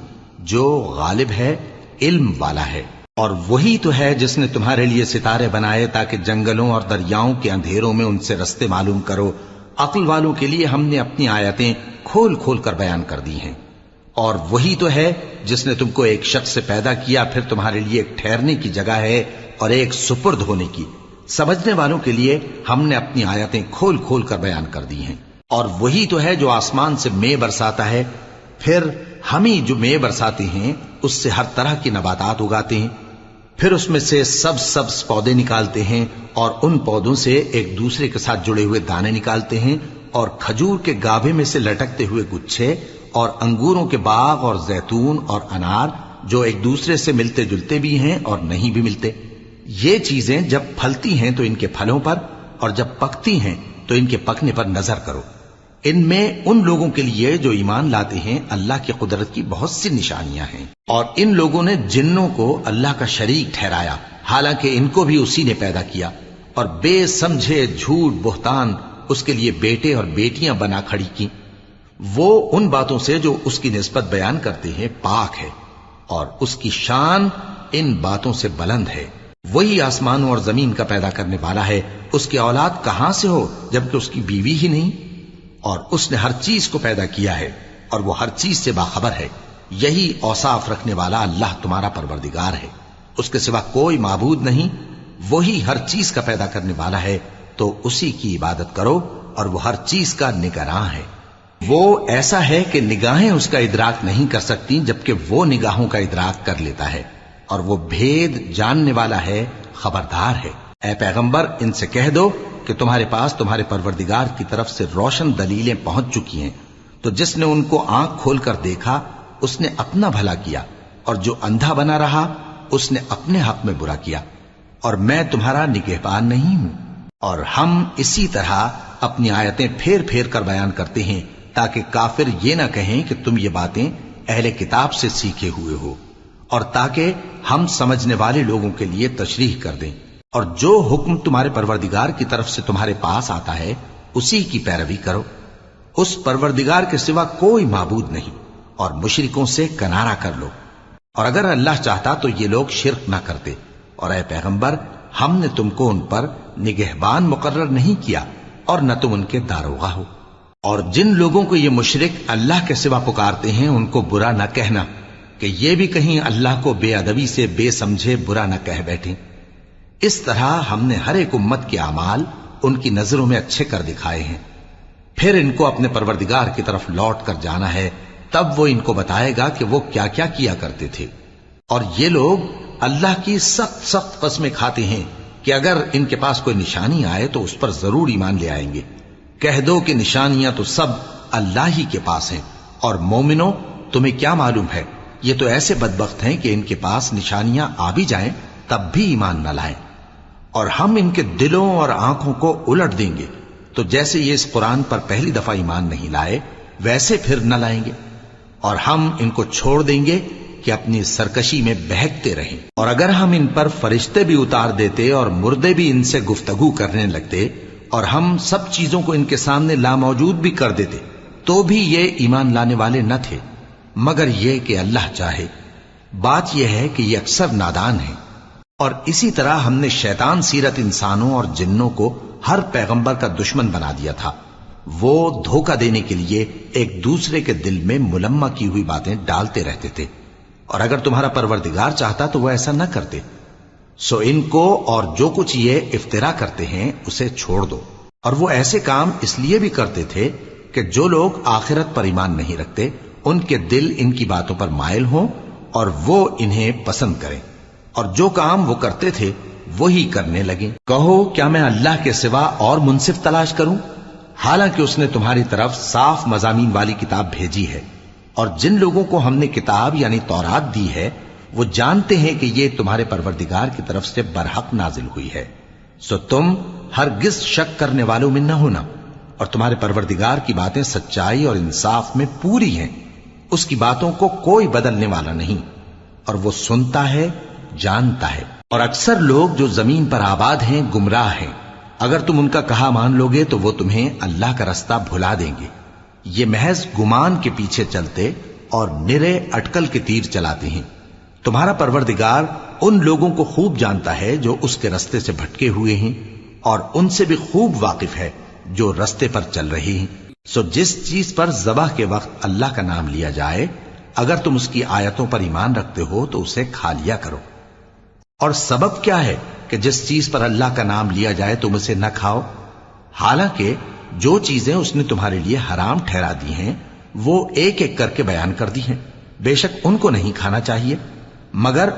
جو غالب ہے، علم والا ہے۔ اور وہی تو ہے جس نے تمہارے لیے ستارے بنائے تاکہ جنگلوں اور دریاؤں کے اندھیروں میں ان سے رستے معلوم کرو۔ عقل والوں کے لیے ہم نے اپنی آیتیں کھول کھول کر بیان کر دی ہیں۔ اور وہی تو ہے جس نے تم کو ایک شخص سے پیدا کیا، پھر تمہارے لیے ایک ٹھہرنے کی جگہ ہے اور ایک سپرد ہونے کی۔ سمجھنے والوں کے لیے ہم نے اپنی آیتیں کھول کھول کر بیان کر دی ہیں۔ اور وہی تو ہے جو آسمان سے مے برساتا ہے، پھر ہم ہی جو مے برساتے ہیں اس سے ہر طرح کی نباتات اگاتے ہیں، پھر اس میں سے سبز پودے نکالتے ہیں، اور ان پودوں سے ایک دوسرے کے ساتھ جڑے ہوئے دانے نکالتے ہیں، اور کھجور کے گابھے میں سے لٹکتے ہوئے گچھے، اور انگوروں کے باغ اور زیتون اور انار جو ایک دوسرے سے ملتے جلتے بھی ہیں اور نہیں بھی ملتے۔ یہ چیزیں جب پھلتی ہیں تو ان کے پھلوں پر، اور جب پکتی ہیں تو ان کے پکنے پر نظر کرو۔ ان میں ان لوگوں کے لیے جو ایمان لاتے ہیں اللہ کی قدرت کی بہت سی نشانیاں ہیں۔ اور ان لوگوں نے جنوں کو اللہ کا شریک ٹھہرایا، حالانکہ ان کو بھی اسی نے پیدا کیا، اور بے سمجھے جھوٹ بہتان اس کے لیے بیٹے اور بیٹیاں بنا کھڑی کی۔ وہ ان باتوں سے جو اس کی نسبت بیان کرتے ہیں پاک ہے، اور اس کی شان ان باتوں سے بلند ہے۔ وہی آسمانوں اور زمین کا پیدا کرنے والا ہے، اس کی اولاد کہاں سے ہو جبکہ اس کی بیوی ہی نہیں؟ اور اس نے ہر چیز کو پیدا کیا ہے، اور وہ ہر چیز سے باخبر ہے۔ یہی اوصاف رکھنے والا اللہ تمہارا پروردگار ہے، اس کے سوا کوئی معبود نہیں۔ وہی ہر چیز کا پیدا کرنے والا ہے، تو اسی کی عبادت کرو، اور وہ ہر چیز کا نگراں ہے۔ وہ ایسا ہے کہ نگاہیں اس کا ادراک نہیں کر سکتی، جبکہ وہ نگاہوں کا ادراک کر لیتا ہے، اور وہ بھید جاننے والا ہے، خبردار ہے۔ اے پیغمبر ان سے کہہ دو کہ تمہارے پاس تمہارے پروردگار کی طرف سے روشن دلیلیں پہنچ چکی ہیں، تو جس نے ان کو آنکھ کھول کر دیکھا اس نے اپنا بھلا کیا، اور جو اندھا بنا رہا اس نے اپنے حق میں برا کیا، اور میں تمہارا نگہبان نہیں ہوں۔ اور ہم اسی طرح اپنی آیتیں پھیر پھیر کر بیان کرتے ہیں تاکہ کافر یہ نہ کہیں کہ تم یہ باتیں اہل کتاب سے سیکھے ہوئے ہو، اور تاکہ ہم سمجھنے والے لوگوں کے لیے تشریح کر دیں۔ اور جو حکم تمہارے پروردگار کی طرف سے تمہارے پاس آتا ہے اسی کی پیروی کرو، اس پروردگار کے سوا کوئی معبود نہیں، اور مشرکوں سے کنارہ کر لو۔ اور اگر اللہ چاہتا تو یہ لوگ شرک نہ کرتے، اور اے پیغمبر ہم نے تم کو ان پر نگہبان مقرر نہیں کیا اور نہ تم ان کے داروغہ ہو۔ اور جن لوگوں کو یہ مشرک اللہ کے سوا پکارتے ہیں ان کو برا نہ کہنا کہ یہ بھی کہیں اللہ کو بے ادبی سے بے سمجھے برا نہ کہہ بیٹھیں۔ اس طرح ہم نے ہر ایک امت کے اعمال ان کی نظروں میں اچھے کر دکھائے ہیں، پھر ان کو اپنے پروردگار کی طرف لوٹ کر جانا ہے، تب وہ ان کو بتائے گا کہ وہ کیا کیا کیا کرتے تھے۔ اور یہ لوگ اللہ کی سخت سخت قسمیں کھاتے ہیں کہ اگر ان کے پاس کوئی نشانی آئے تو اس پر ضرور ایمان لے آئیں گے۔ کہہ دو کہ نشانیاں تو سب اللہ ہی کے پاس ہیں، اور مومنوں تمہیں کیا معلوم ہے، یہ تو ایسے بدبخت ہیں کہ ان کے پاس نشانیاں آ بھی جائیں تب بھی ایمان نہ لائیں۔ اور ہم ان کے دلوں اور آنکھوں کو الٹ دیں گے، تو جیسے یہ اس قرآن پر پہلی دفعہ ایمان نہیں لائے ویسے پھر نہ لائیں گے، اور ہم ان کو چھوڑ دیں گے کہ اپنی سرکشی میں بہکتے رہیں۔ اور اگر ہم ان پر فرشتے بھی اتار دیتے اور مردے بھی ان سے گفتگو کرنے لگتے اور ہم سب چیزوں کو ان کے سامنے لاموجود بھی کر دیتے تو بھی یہ ایمان لانے والے نہ تھے، مگر یہ کہ اللہ چاہے۔ بات یہ ہے کہ یہ اکثر نادان ہیں۔ اور اسی طرح ہم نے شیطان سیرت انسانوں اور جنوں کو ہر پیغمبر کا دشمن بنا دیا تھا، وہ دھوکہ دینے کے لیے ایک دوسرے کے دل میں ملمہ کی ہوئی باتیں ڈالتے رہتے تھے، اور اگر تمہارا پروردگار چاہتا تو وہ ایسا نہ کرتے۔ سو ان کو اور جو کچھ یہ افترا کرتے ہیں اسے چھوڑ دو۔ اور وہ ایسے کام اس لیے بھی کرتے تھے کہ جو لوگ آخرت پر ایمان نہیں رکھتے ان کے دل ان کی باتوں پر مائل ہوں اور وہ انہیں پسند کریں، اور جو کام وہ کرتے تھے وہی کرنے لگیں۔ کہو کیا میں اللہ کے سوا اور منصف تلاش کروں، حالانکہ اس نے تمہاری طرف صاف مضامین والی کتاب بھیجی ہے، اور جن لوگوں کو ہم نے کتاب یعنی تورات دی ہے وہ جانتے ہیں کہ یہ تمہارے پروردگار کی طرف سے برحق نازل ہوئی ہے، سو تم ہرگز شک کرنے والوں میں نہ ہونا۔ اور تمہارے پروردگار کی باتیں سچائی اور انصاف میں پوری ہیں، اس کی باتوں کو کوئی بدلنے والا نہیں، اور وہ سنتا ہے جانتا ہے۔ اور اکثر لوگ جو زمین پر آباد ہیں گمراہ ہیں، اگر تم ان کا کہا مان لوگے تو وہ تمہیں اللہ کا رستہ بھلا دیں گے۔ یہ محض گمان کے پیچھے چلتے اور نرے اٹکل کے تیر چلاتے ہیں۔ تمہارا پروردگار ان لوگوں کو خوب جانتا ہے جو اس کے رستے سے بھٹکے ہوئے ہیں، اور ان سے بھی خوب واقف ہے جو رستے پر چل رہے ہیں۔ سو جس چیز پر ذبح کے وقت اللہ کا نام لیا جائے اگر تم اس کی آیتوں پر ایمان رکھتے ہو تو اسے کھا لیا کرو۔ اور سبب کیا ہے کہ جس چیز پر اللہ کا نام لیا جائے تم اسے نہ کھاؤ، حالانکہ جو چیزیں اس نے تمہارے لیے حرام ٹھہرا دی ہیں وہ ایک ایک کر کے بیان کر دی ہیں، بے شک ان کو نہیں کھانا چاہیے مگر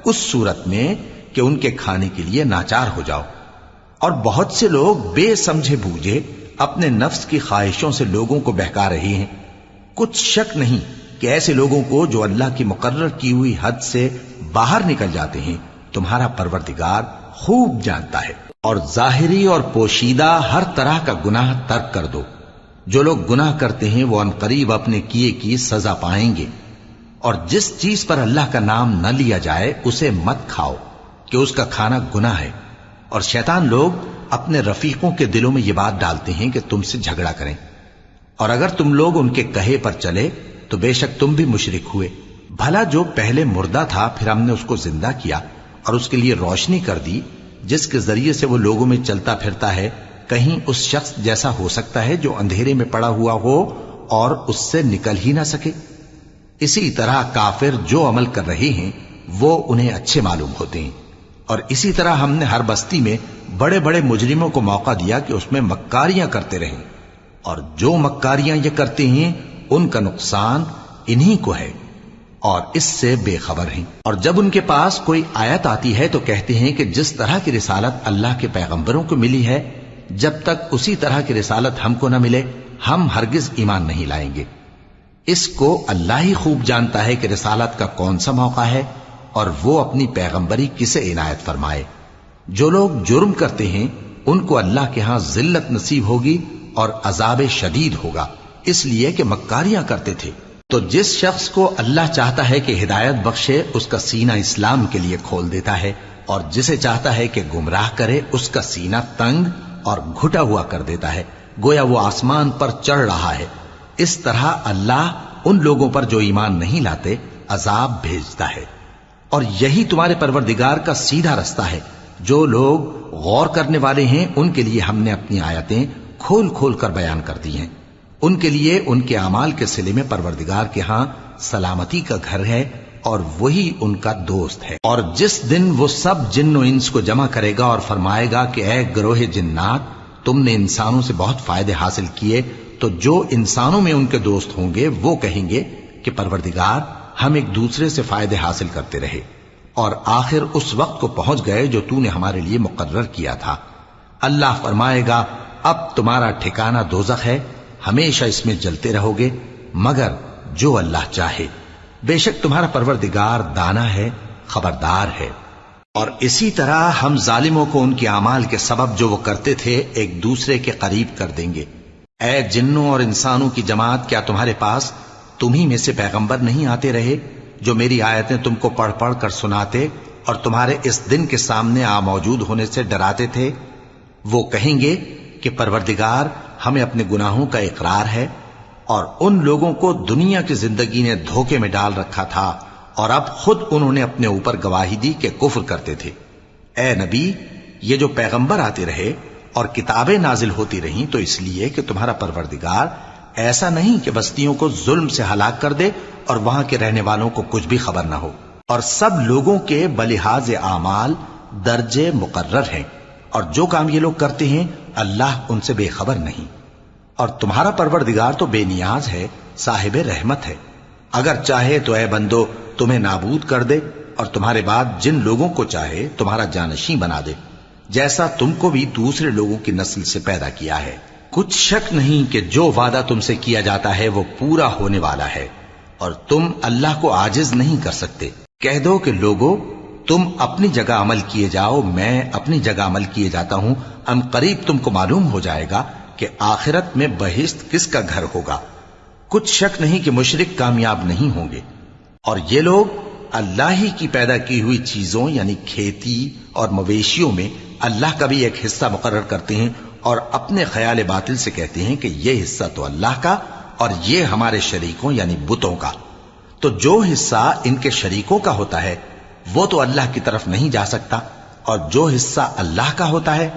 اس صورت میں کہ ان کے کھانے کے لیے ناچار ہو جاؤ۔ اور بہت سے لوگ بے سمجھے بوجھے اپنے نفس کی خواہشوں سے لوگوں کو بہکا رہے ہیں۔ کچھ شک نہیں کہ ایسے لوگوں کو جو اللہ کی مقرر کی ہوئی حد سے باہر نکل جاتے ہیں تمہارا پروردگار خوب جانتا ہے۔ اور ظاہری اور پوشیدہ ہر طرح کا گناہ ترک کر دو، جو لوگ گناہ کرتے ہیں وہ عنقریب اپنے کیے کی سزا پائیں گے۔ اور جس چیز پر اللہ کا نام نہ لیا جائے اسے مت کھاؤ کہ اس کا کھانا گناہ ہے۔ اور شیطان لوگ اپنے رفیقوں کے دلوں میں یہ بات ڈالتے ہیں کہ تم سے جھگڑا کریں، اور اگر تم لوگ ان کے کہے پر چلے تو بے شک تم بھی مشرک ہوئے۔ بھلا جو پہلے مردہ تھا پھر ہم نے اس کو زندہ کیا اور اس کے لیے روشنی کر دی جس کے ذریعے سے وہ لوگوں میں چلتا پھرتا ہے، کہیں اس شخص جیسا ہو سکتا ہے جو اندھیرے میں پڑا ہوا ہو اور اس سے نکل ہی نہ سکے؟ اسی طرح کافر جو عمل کر رہے ہیں وہ انہیں اچھے معلوم ہوتے ہیں۔ اور اسی طرح ہم نے ہر بستی میں بڑے بڑے مجرموں کو موقع دیا کہ اس میں مکاریاں کرتے رہیں، اور جو مکاریاں یہ کرتے ہیں ان کا نقصان انہی کو ہے اور اس سے بے خبر ہیں۔ اور جب ان کے پاس کوئی آیت آتی ہے تو کہتے ہیں کہ جس طرح کی رسالت اللہ کے پیغمبروں کو ملی ہے جب تک اسی طرح کی رسالت ہم کو نہ ملے ہم ہرگز ایمان نہیں لائیں گے۔ اس کو اللہ ہی خوب جانتا ہے کہ رسالت کا کون سا موقع ہے اور وہ اپنی پیغمبری کسے عنایت فرمائے۔ جو لوگ جرم کرتے ہیں ان کو اللہ کے ہاں ذلت نصیب ہوگی اور عذاب شدید ہوگا، اس لیے کہ مکاریاں کرتے تھے۔ تو جس شخص کو اللہ چاہتا ہے کہ ہدایت بخشے اس کا سینہ اسلام کے لیے کھول دیتا ہے، اور جسے چاہتا ہے کہ گمراہ کرے اس کا سینہ تنگ اور گھٹا ہوا کر دیتا ہے، گویا وہ آسمان پر چڑھ رہا ہے۔ اس طرح اللہ ان لوگوں پر جو ایمان نہیں لاتے عذاب بھیجتا ہے۔ اور یہی تمہارے پروردگار کا سیدھا رستہ ہے۔ جو لوگ غور کرنے والے ہیں ان کے لیے ہم نے اپنی آیتیں کھول کھول کر بیان کر دی ہیں۔ ان کے لیے ان کے اعمال کے صلے میں پروردگار کے ہاں سلامتی کا گھر ہے اور وہی ان کا دوست ہے۔ اور جس دن وہ سب جن و انس کو جمع کرے گا اور فرمائے گا کہ اے گروہ جنات، تم نے انسانوں سے بہت فائدے حاصل کیے، تو جو انسانوں میں ان کے دوست ہوں گے وہ کہیں گے کہ پروردگار ہم ایک دوسرے سے فائدے حاصل کرتے رہے اور آخر اس وقت کو پہنچ گئے جو تو نے ہمارے لیے مقرر کیا تھا۔ اللہ فرمائے گا اب تمہارا ٹھکانہ دوزخ ہے، ہمیشہ اس میں جلتے رہو گے مگر جو اللہ چاہے، بے شک تمہارا پروردگار دانا ہے، خبردار ہے۔ اور اسی طرح ہم ظالموں کو ان کے اعمال کے سبب جو وہ کرتے تھے ایک دوسرے کے قریب کر دیں گے۔ اے جنوں اور انسانوں کی جماعت، کیا تمہارے پاس تمہیں میں سے پیغمبر نہیں آتے رہے جو میری آیتیں تم کو پڑھ پڑھ کر سناتے اور تمہارے اس دن کے سامنے موجود ہونے سے ڈراتے تھے؟ وہ کہیں گے کہ پروردگار ہمیں اپنے گناہوں کا اقرار ہے، اور ان لوگوں کو دنیا کی زندگی نے دھوکے میں ڈال رکھا تھا اور اب خود انہوں نے اپنے اوپر گواہی دی کہ کفر کرتے تھے۔ اے نبی، یہ جو پیغمبر آتے رہے اور کتابیں نازل ہوتی رہیں تو اس لیے کہ تمہارا پروردگار ایسا نہیں کہ بستیوں کو ظلم سے ہلاک کر دے اور وہاں کے رہنے والوں کو کچھ بھی خبر نہ ہو، اور سب لوگوں کے بلحاظ اعمال درجے مقرر ہیں، اور جو کام یہ لوگ کرتے ہیں اللہ ان سے بے خبر نہیں۔ اور تمہارا پروردگار تو بے نیاز ہے، صاحب رحمت ہے، اگر چاہے تو اے بندو تمہیں نابود کر دے اور تمہارے بعد جن لوگوں کو چاہے تمہارا جانشیں بنا دے، جیسا تم کو بھی دوسرے لوگوں کی نسل سے پیدا کیا ہے۔ کچھ شک نہیں کہ جو وعدہ تم سے کیا جاتا ہے وہ پورا ہونے والا ہے، اور تم اللہ کو عاجز نہیں کر سکتے۔ کہہ دو کہ لوگو تم اپنی جگہ عمل کیے جاؤ، میں اپنی جگہ عمل کیے جاتا ہوں، ان قریب تم کو معلوم ہو جائے گا کہ آخرت میں بہشت کس کا گھر ہوگا۔ کچھ شک نہیں کہ مشرک کامیاب نہیں ہوں گے۔ اور یہ لوگ اللہ ہی کی پیدا کی ہوئی چیزوں یعنی کھیتی اور مویشیوں میں اللہ کا بھی ایک حصہ مقرر کرتے ہیں اور اپنے خیال باطل سے کہتے ہیں کہ یہ حصہ تو اللہ کا اور یہ ہمارے شریکوں یعنی بتوں کا۔ تو جو حصہ ان کے شریکوں کا ہوتا ہے وہ تو اللہ کی طرف نہیں جا سکتا، اور جو حصہ اللہ کا ہوتا ہے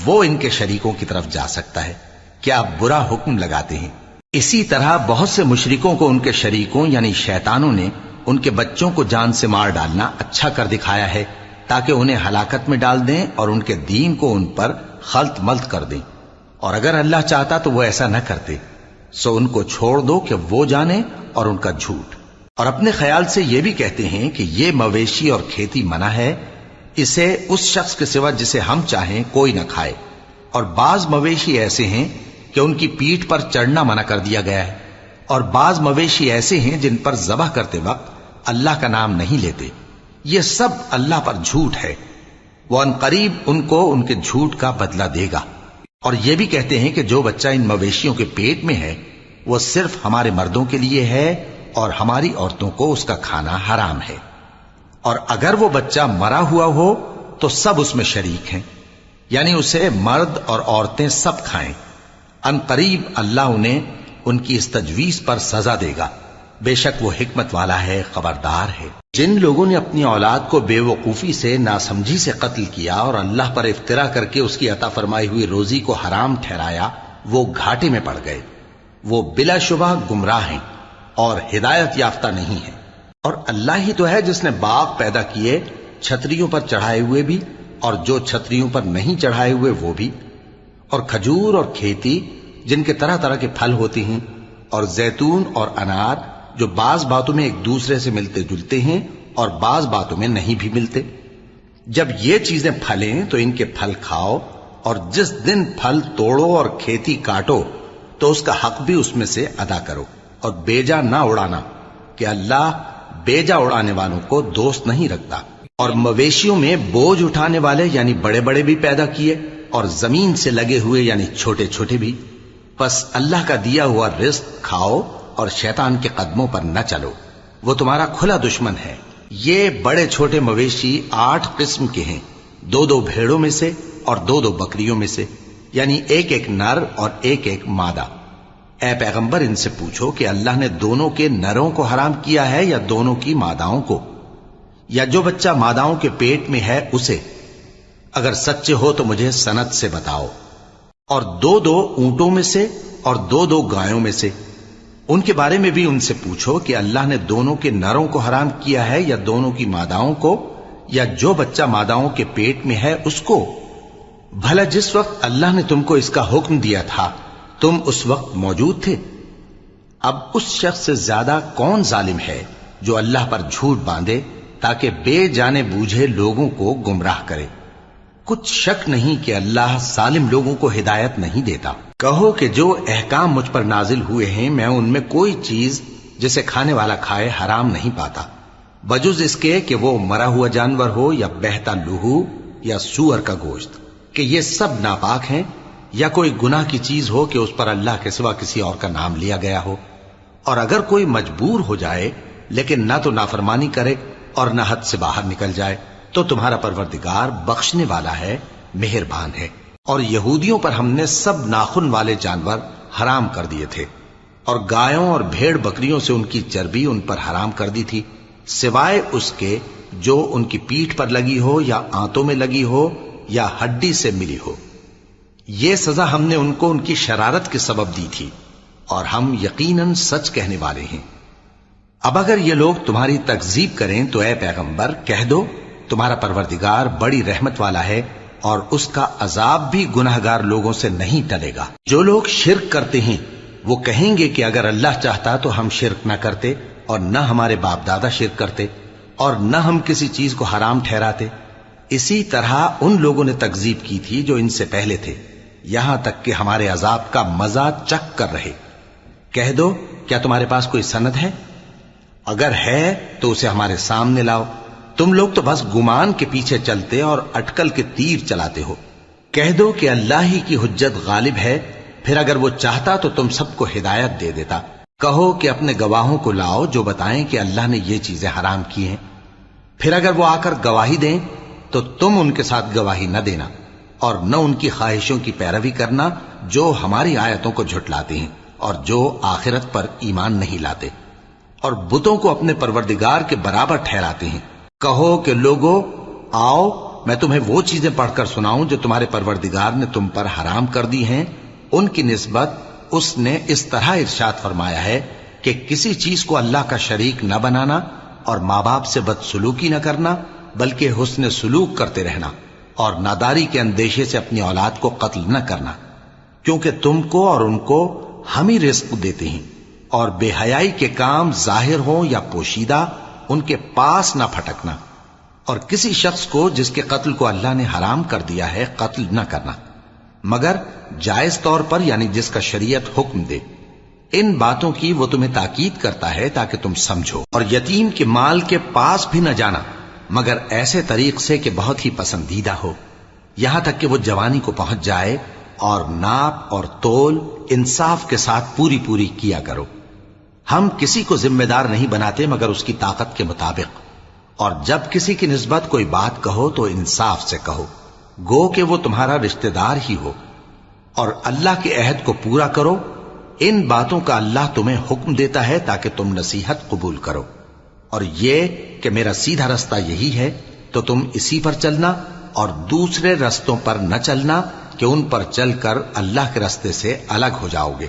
وہ ان کے شریکوں کی طرف جا سکتا ہے۔ کیا برا حکم لگاتے ہیں؟ اسی طرح بہت سے مشرکوں کو ان کے شریکوں یعنی شیطانوں نے ان کے بچوں کو جان سے مار ڈالنا اچھا کر دکھایا ہے تاکہ انہیں ہلاکت میں ڈال دیں اور ان کے دین کو ان پر خلط ملط کر دیں، اور اگر اللہ چاہتا تو وہ ایسا نہ کرتے۔ سو ان کو چھوڑ دو کہ وہ جانے اور ان کا جھوٹ۔ اور اپنے خیال سے یہ بھی کہتے ہیں کہ یہ مویشی اور کھیتی منع ہے، اسے اس شخص کے سوا جسے ہم چاہیں کوئی نہ کھائے، اور بعض مویشی ایسے ہیں کہ ان کی پیٹھ پر چڑھنا منع کر دیا گیا ہے، اور بعض مویشی ایسے ہیں جن پر ذبح کرتے وقت اللہ کا نام نہیں لیتے۔ یہ سب اللہ پر جھوٹ ہے، وہ ان قریب ان کو ان کے جھوٹ کا بدلہ دے گا۔ اور یہ بھی کہتے ہیں کہ جو بچہ ان مویشیوں کے پیٹ میں ہے وہ صرف ہمارے مردوں کے لیے ہے اور ہماری عورتوں کو اس کا کھانا حرام ہے، اور اگر وہ بچہ مرا ہوا ہو تو سب اس میں شریک ہیں، یعنی اسے مرد اور عورتیں سب کھائیں۔ ان قریب اللہ انہیں ان کی اس تجویز پر سزا دے گا، بے شک وہ حکمت والا ہے، خبردار ہے۔ جن لوگوں نے اپنی اولاد کو بے وقوفی سے ناسمجھی سے قتل کیا اور اللہ پر افترا کر کے اس کی عطا فرمائی ہوئی روزی کو حرام ٹھہرایا، وہ گھاٹے میں پڑ گئے، وہ بلا شبہ گمراہ ہیں اور ہدایت یافتہ نہیں ہیں۔ اور اللہ ہی تو ہے جس نے باغ پیدا کیے، چھتریوں پر چڑھائے ہوئے بھی اور جو چھتریوں پر نہیں چڑھائے ہوئے وہ بھی، اور کھجور اور کھیتی جن کے طرح طرح کے پھل ہوتے ہیں، اور زیتون اور انار جو بعض باتوں میں ایک دوسرے سے ملتے جلتے ہیں اور بعض باتوں میں نہیں بھی ملتے۔ جب یہ چیزیں پھلیں تو ان کے پھل کھاؤ اور جس دن پھل توڑو اور کھیتی کاٹو تو اس کا حق بھی اس میں سے ادا کرو، اور بیجا نہ اڑانا کہ اللہ بیجا اڑانے والوں کو دوست نہیں رکھتا۔ اور مویشیوں میں بوجھ اٹھانے والے یعنی بڑے بڑے بھی پیدا کیے، اور زمین سے لگے ہوئے یعنی چھوٹے چھوٹے بھی۔ پس اللہ کا دیا ہوا رزق کھاؤ اور شیطان کے قدموں پر نہ چلو، وہ تمہارا کھلا دشمن ہے۔ یہ بڑے چھوٹے مویشی 8 قسم کے ہیں، 2 بھیڑوں میں سے اور 2 بکریوں میں سے، یعنی ایک نر اور ایک مادہ۔ اے پیغمبر ان سے پوچھو کہ اللہ نے دونوں کے نروں کو حرام کیا ہے یا دونوں کی ماداؤں کو، یا جو بچہ ماداؤں کے پیٹ میں ہے اسے؟ اگر سچے ہو تو مجھے سند سے بتاؤ۔ اور 2 اونٹوں میں سے اور 2 گایوں میں سے، ان کے بارے میں بھی ان سے پوچھو کہ اللہ نے دونوں کے نروں کو حرام کیا ہے یا دونوں کی ماداؤں کو، یا جو بچہ ماداؤں کے پیٹ میں ہے اس کو؟ بھلا جس وقت اللہ نے تم کو اس کا حکم دیا تھا تم اس وقت موجود تھے؟ اب اس شخص سے زیادہ کون ظالم ہے جو اللہ پر جھوٹ باندھے تاکہ بے جانے بوجھے لوگوں کو گمراہ کرے؟ کچھ شک نہیں کہ اللہ ظالم لوگوں کو ہدایت نہیں دیتا۔ کہو کہ جو احکام مجھ پر نازل ہوئے ہیں میں ان میں کوئی چیز جسے کھانے والا کھائے حرام نہیں پاتا، بجز اس کے کہ وہ مرا ہوا جانور ہو یا بہتا لہو یا سور کا گوشت، کہ یہ سب ناپاک ہیں، یا کوئی گناہ کی چیز ہو کہ اس پر اللہ کے سوا کسی اور کا نام لیا گیا ہو۔ اور اگر کوئی مجبور ہو جائے لیکن نہ تو نافرمانی کرے اور نہ حد سے باہر نکل جائے تو تمہارا پروردگار بخشنے والا ہے، مہربان ہے۔ اور یہودیوں پر ہم نے سب ناخن والے جانور حرام کر دیے تھے، اور گایوں اور بھیڑ بکریوں سے ان کی چربی ان پر حرام کر دی تھی، سوائے اس کے جو ان کی پیٹھ پر لگی ہو یا آنتوں میں لگی ہو یا ہڈی سے ملی ہو۔ یہ سزا ہم نے ان کو ان کی شرارت کے سبب دی تھی، اور ہم یقیناً سچ کہنے والے ہیں۔ اب اگر یہ لوگ تمہاری تکذیب کریں تو اے پیغمبر کہہ دو تمہارا پروردگار بڑی رحمت والا ہے، اور اس کا عذاب بھی گناہگار لوگوں سے نہیں ٹلے گا۔ جو لوگ شرک کرتے ہیں وہ کہیں گے کہ اگر اللہ چاہتا تو ہم شرک نہ کرتے، اور نہ ہمارے باپ دادا شرک کرتے، اور نہ ہم کسی چیز کو حرام ٹھہراتے۔ اسی طرح ان لوگوں نے تکذیب کی تھی جو ان سے پہلے تھے، یہاں تک کہ ہمارے عذاب کا مزہ چکھ کر رہے۔ کہہ دو کیا تمہارے پاس کوئی سند ہے؟ اگر ہے تو اسے ہمارے سامنے لاؤ۔ تم لوگ تو بس گمان کے پیچھے چلتے اور اٹکل کے تیر چلاتے ہو۔ کہہ دو کہ اللہ ہی کی حجت غالب ہے، پھر اگر وہ چاہتا تو تم سب کو ہدایت دے دیتا۔ کہو کہ اپنے گواہوں کو لاؤ جو بتائیں کہ اللہ نے یہ چیزیں حرام کی ہیں، پھر اگر وہ آ کر گواہی دیں تو تم ان کے ساتھ گواہی نہ دینا، اور نہ ان کی خواہشوں کی پیروی کرنا جو ہماری آیتوں کو جھٹلاتے ہیں اور جو آخرت پر ایمان نہیں لاتے، اور بتوں کو اپنے پروردگار کے برابر ٹھہراتے ہیں۔ کہو کہ لوگو آؤ میں تمہیں وہ چیزیں پڑھ کر سناؤں جو تمہارے پروردگار نے تم پر حرام کر دی ہیں۔ ان کی نسبت اس نے اس طرح ارشاد فرمایا ہے کہ کسی چیز کو اللہ کا شریک نہ بنانا، اور ماں باپ سے بدسلوکی نہ کرنا بلکہ حسن سلوک کرتے رہنا، اور ناداری کے اندیشے سے اپنی اولاد کو قتل نہ کرنا، کیونکہ تم کو اور ان کو ہم ہی رزق دیتے ہیں۔ اور بے حیائی کے کام ظاہر ہوں یا پوشیدہ ان کے پاس نہ پھٹکنا، اور کسی شخص کو جس کے قتل کو اللہ نے حرام کر دیا ہے قتل نہ کرنا، مگر جائز طور پر یعنی جس کا شریعت حکم دے۔ ان باتوں کی وہ تمہیں تاکید کرتا ہے تاکہ تم سمجھو۔ اور یتیم کے مال کے پاس بھی نہ جانا مگر ایسے طریق سے کہ بہت ہی پسندیدہ ہو، یہاں تک کہ وہ جوانی کو پہنچ جائے، اور ناپ اور تول انصاف کے ساتھ پوری پوری کیا کرو۔ ہم کسی کو ذمہ دار نہیں بناتے مگر اس کی طاقت کے مطابق، اور جب کسی کی نسبت کوئی بات کہو تو انصاف سے کہو، گو کہ وہ تمہارا رشتہ دار ہی ہو، اور اللہ کے عہد کو پورا کرو۔ ان باتوں کا اللہ تمہیں حکم دیتا ہے تاکہ تم نصیحت قبول کرو، اور یہ کہ میرا سیدھا رستہ یہی ہے تو تم اسی پر چلنا، اور دوسرے رستوں پر نہ چلنا کہ ان پر چل کر اللہ کے رستے سے الگ ہو جاؤ گے۔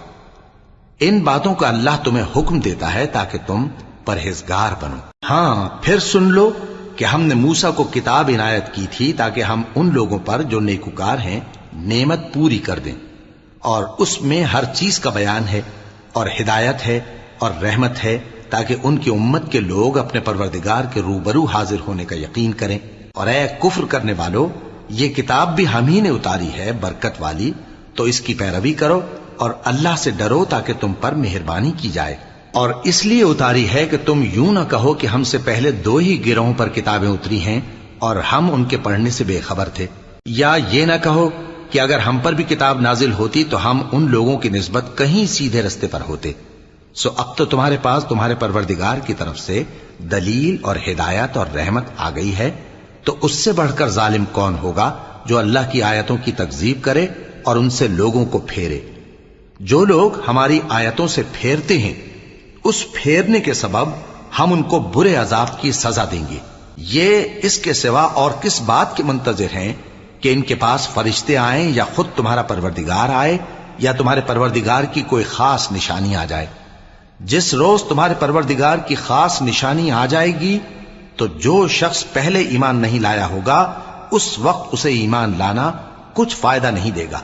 ان باتوں کا اللہ تمہیں حکم دیتا ہے تاکہ تم پرہیزگار بنو۔ ہاں پھر سن لو کہ ہم نے موسیٰ کو کتاب عنایت کی تھی تاکہ ہم ان لوگوں پر جو نیکوکار ہیں نعمت پوری کر دیں، اور اس میں ہر چیز کا بیان ہے اور ہدایت ہے اور رحمت ہے، تاکہ ان کی امت کے لوگ اپنے پروردگار کے روبرو حاضر ہونے کا یقین کریں۔ اور اے کفر کرنے والو، یہ کتاب بھی ہم ہی نے اتاری ہے برکت والی، تو اس کی پیروی کرو اور اللہ سے ڈرو تاکہ تم پر مہربانی کی جائے۔ اور اس لیے اتاری ہے کہ تم یوں نہ کہو کہ ہم سے پہلے 2 ہی گروہوں پر کتابیں اتری ہیں اور ہم ان کے پڑھنے سے بے خبر تھے، یا یہ نہ کہو کہ اگر ہم پر بھی کتاب نازل ہوتی تو ہم ان لوگوں کی نسبت کہیں سیدھے رستے پر ہوتے۔ سو اب تو تمہارے پاس تمہارے پروردگار کی طرف سے دلیل اور ہدایت اور رحمت آ گئی ہے، تو اس سے بڑھ کر ظالم کون ہوگا جو اللہ کی آیتوں کی تکذیب کرے اور ان سے لوگوں کو پھیرے۔ جو لوگ ہماری آیتوں سے پھیرتے ہیں، اس پھیرنے کے سبب ہم ان کو برے عذاب کی سزا دیں گے۔ یہ اس کے سوا اور کس بات کے منتظر ہیں کہ ان کے پاس فرشتے آئیں یا خود تمہارا پروردگار آئے یا تمہارے پروردگار کی کوئی خاص نشانی آ جائے۔ جس روز تمہارے پروردگار کی خاص نشانی آ جائے گی تو جو شخص پہلے ایمان نہیں لایا ہوگا اس وقت اسے ایمان لانا کچھ فائدہ نہیں دے گا،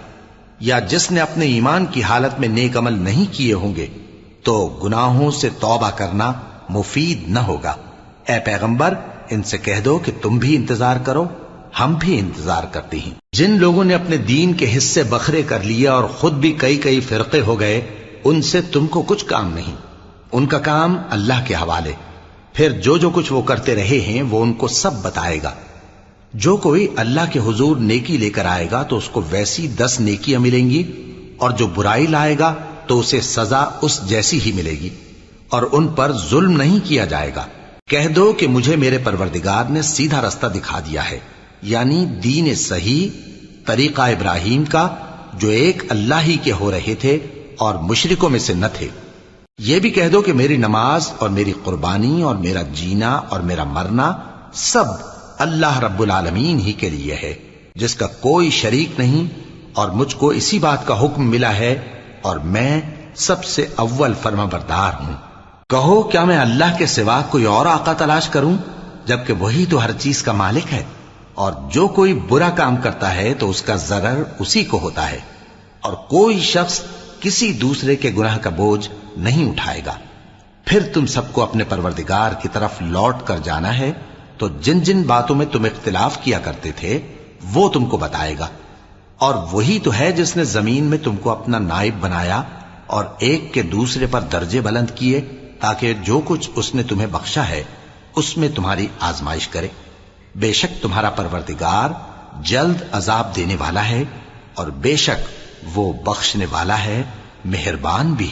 یا جس نے اپنے ایمان کی حالت میں نیک عمل نہیں کیے ہوں گے تو گناہوں سے توبہ کرنا مفید نہ ہوگا۔ اے پیغمبر، ان سے کہہ دو کہ تم بھی انتظار کرو، ہم بھی انتظار کرتے ہیں۔ جن لوگوں نے اپنے دین کے حصے بکھرے کر لیے اور خود بھی کئی فرقے ہو گئے، ان سے تم کو کچھ کام نہیں، ان کا کام اللہ کے حوالے۔ پھر جو کچھ وہ کرتے رہے ہیں وہ ان کو سب بتائے گا۔ جو کوئی اللہ کے حضور نیکی لے کر آئے گا تو اس کو ویسی 10 نیکیاں ملیں گی، اور جو برائی لائے گا تو اسے سزا اس جیسی ہی ملے گی، اور ان پر ظلم نہیں کیا جائے گا۔ کہہ دو کہ مجھے میرے پروردگار نے سیدھا رستہ دکھا دیا ہے، یعنی دین صحیح، طریقہ ابراہیم کا، جو ایک اللہ ہی کے ہو رہے تھے اور مشرکوں میں سے نہ تھے۔ یہ بھی کہہ دو کہ میری نماز اور میری قربانی اور میرا جینا اور میرا مرنا سب اللہ رب العالمین ہی کے لیے ہے، جس کا کوئی شریک نہیں، اور مجھ کو اسی بات کا حکم ملا ہے اور میں سب سے اول فرما بردار ہوں۔ کہو کیا میں اللہ کے سوا کوئی اور آقا تلاش کروں جبکہ وہی تو ہر چیز کا مالک ہے؟ اور جو کوئی برا کام کرتا ہے تو اس کا ضرر اسی کو ہوتا ہے، اور کوئی شخص کسی دوسرے کے گناہ کا بوجھ نہیں اٹھائے گا۔ پھر تم سب کو اپنے پروردگار کی طرف لوٹ کر جانا ہے، تو جن جن باتوں میں تم اختلاف کیا کرتے تھے وہ تم کو بتائے گا۔ اور وہی تو ہے جس نے زمین میں تم کو اپنا نائب بنایا اور ایک کے دوسرے پر درجے بلند کیے، تاکہ جو کچھ اس نے تمہیں بخشا ہے اس میں تمہاری آزمائش کرے۔ بے شک تمہارا پروردگار جلد عذاب دینے والا ہے، اور بے شک وہ بخشنے والا ہے، مہربان بھی ہے۔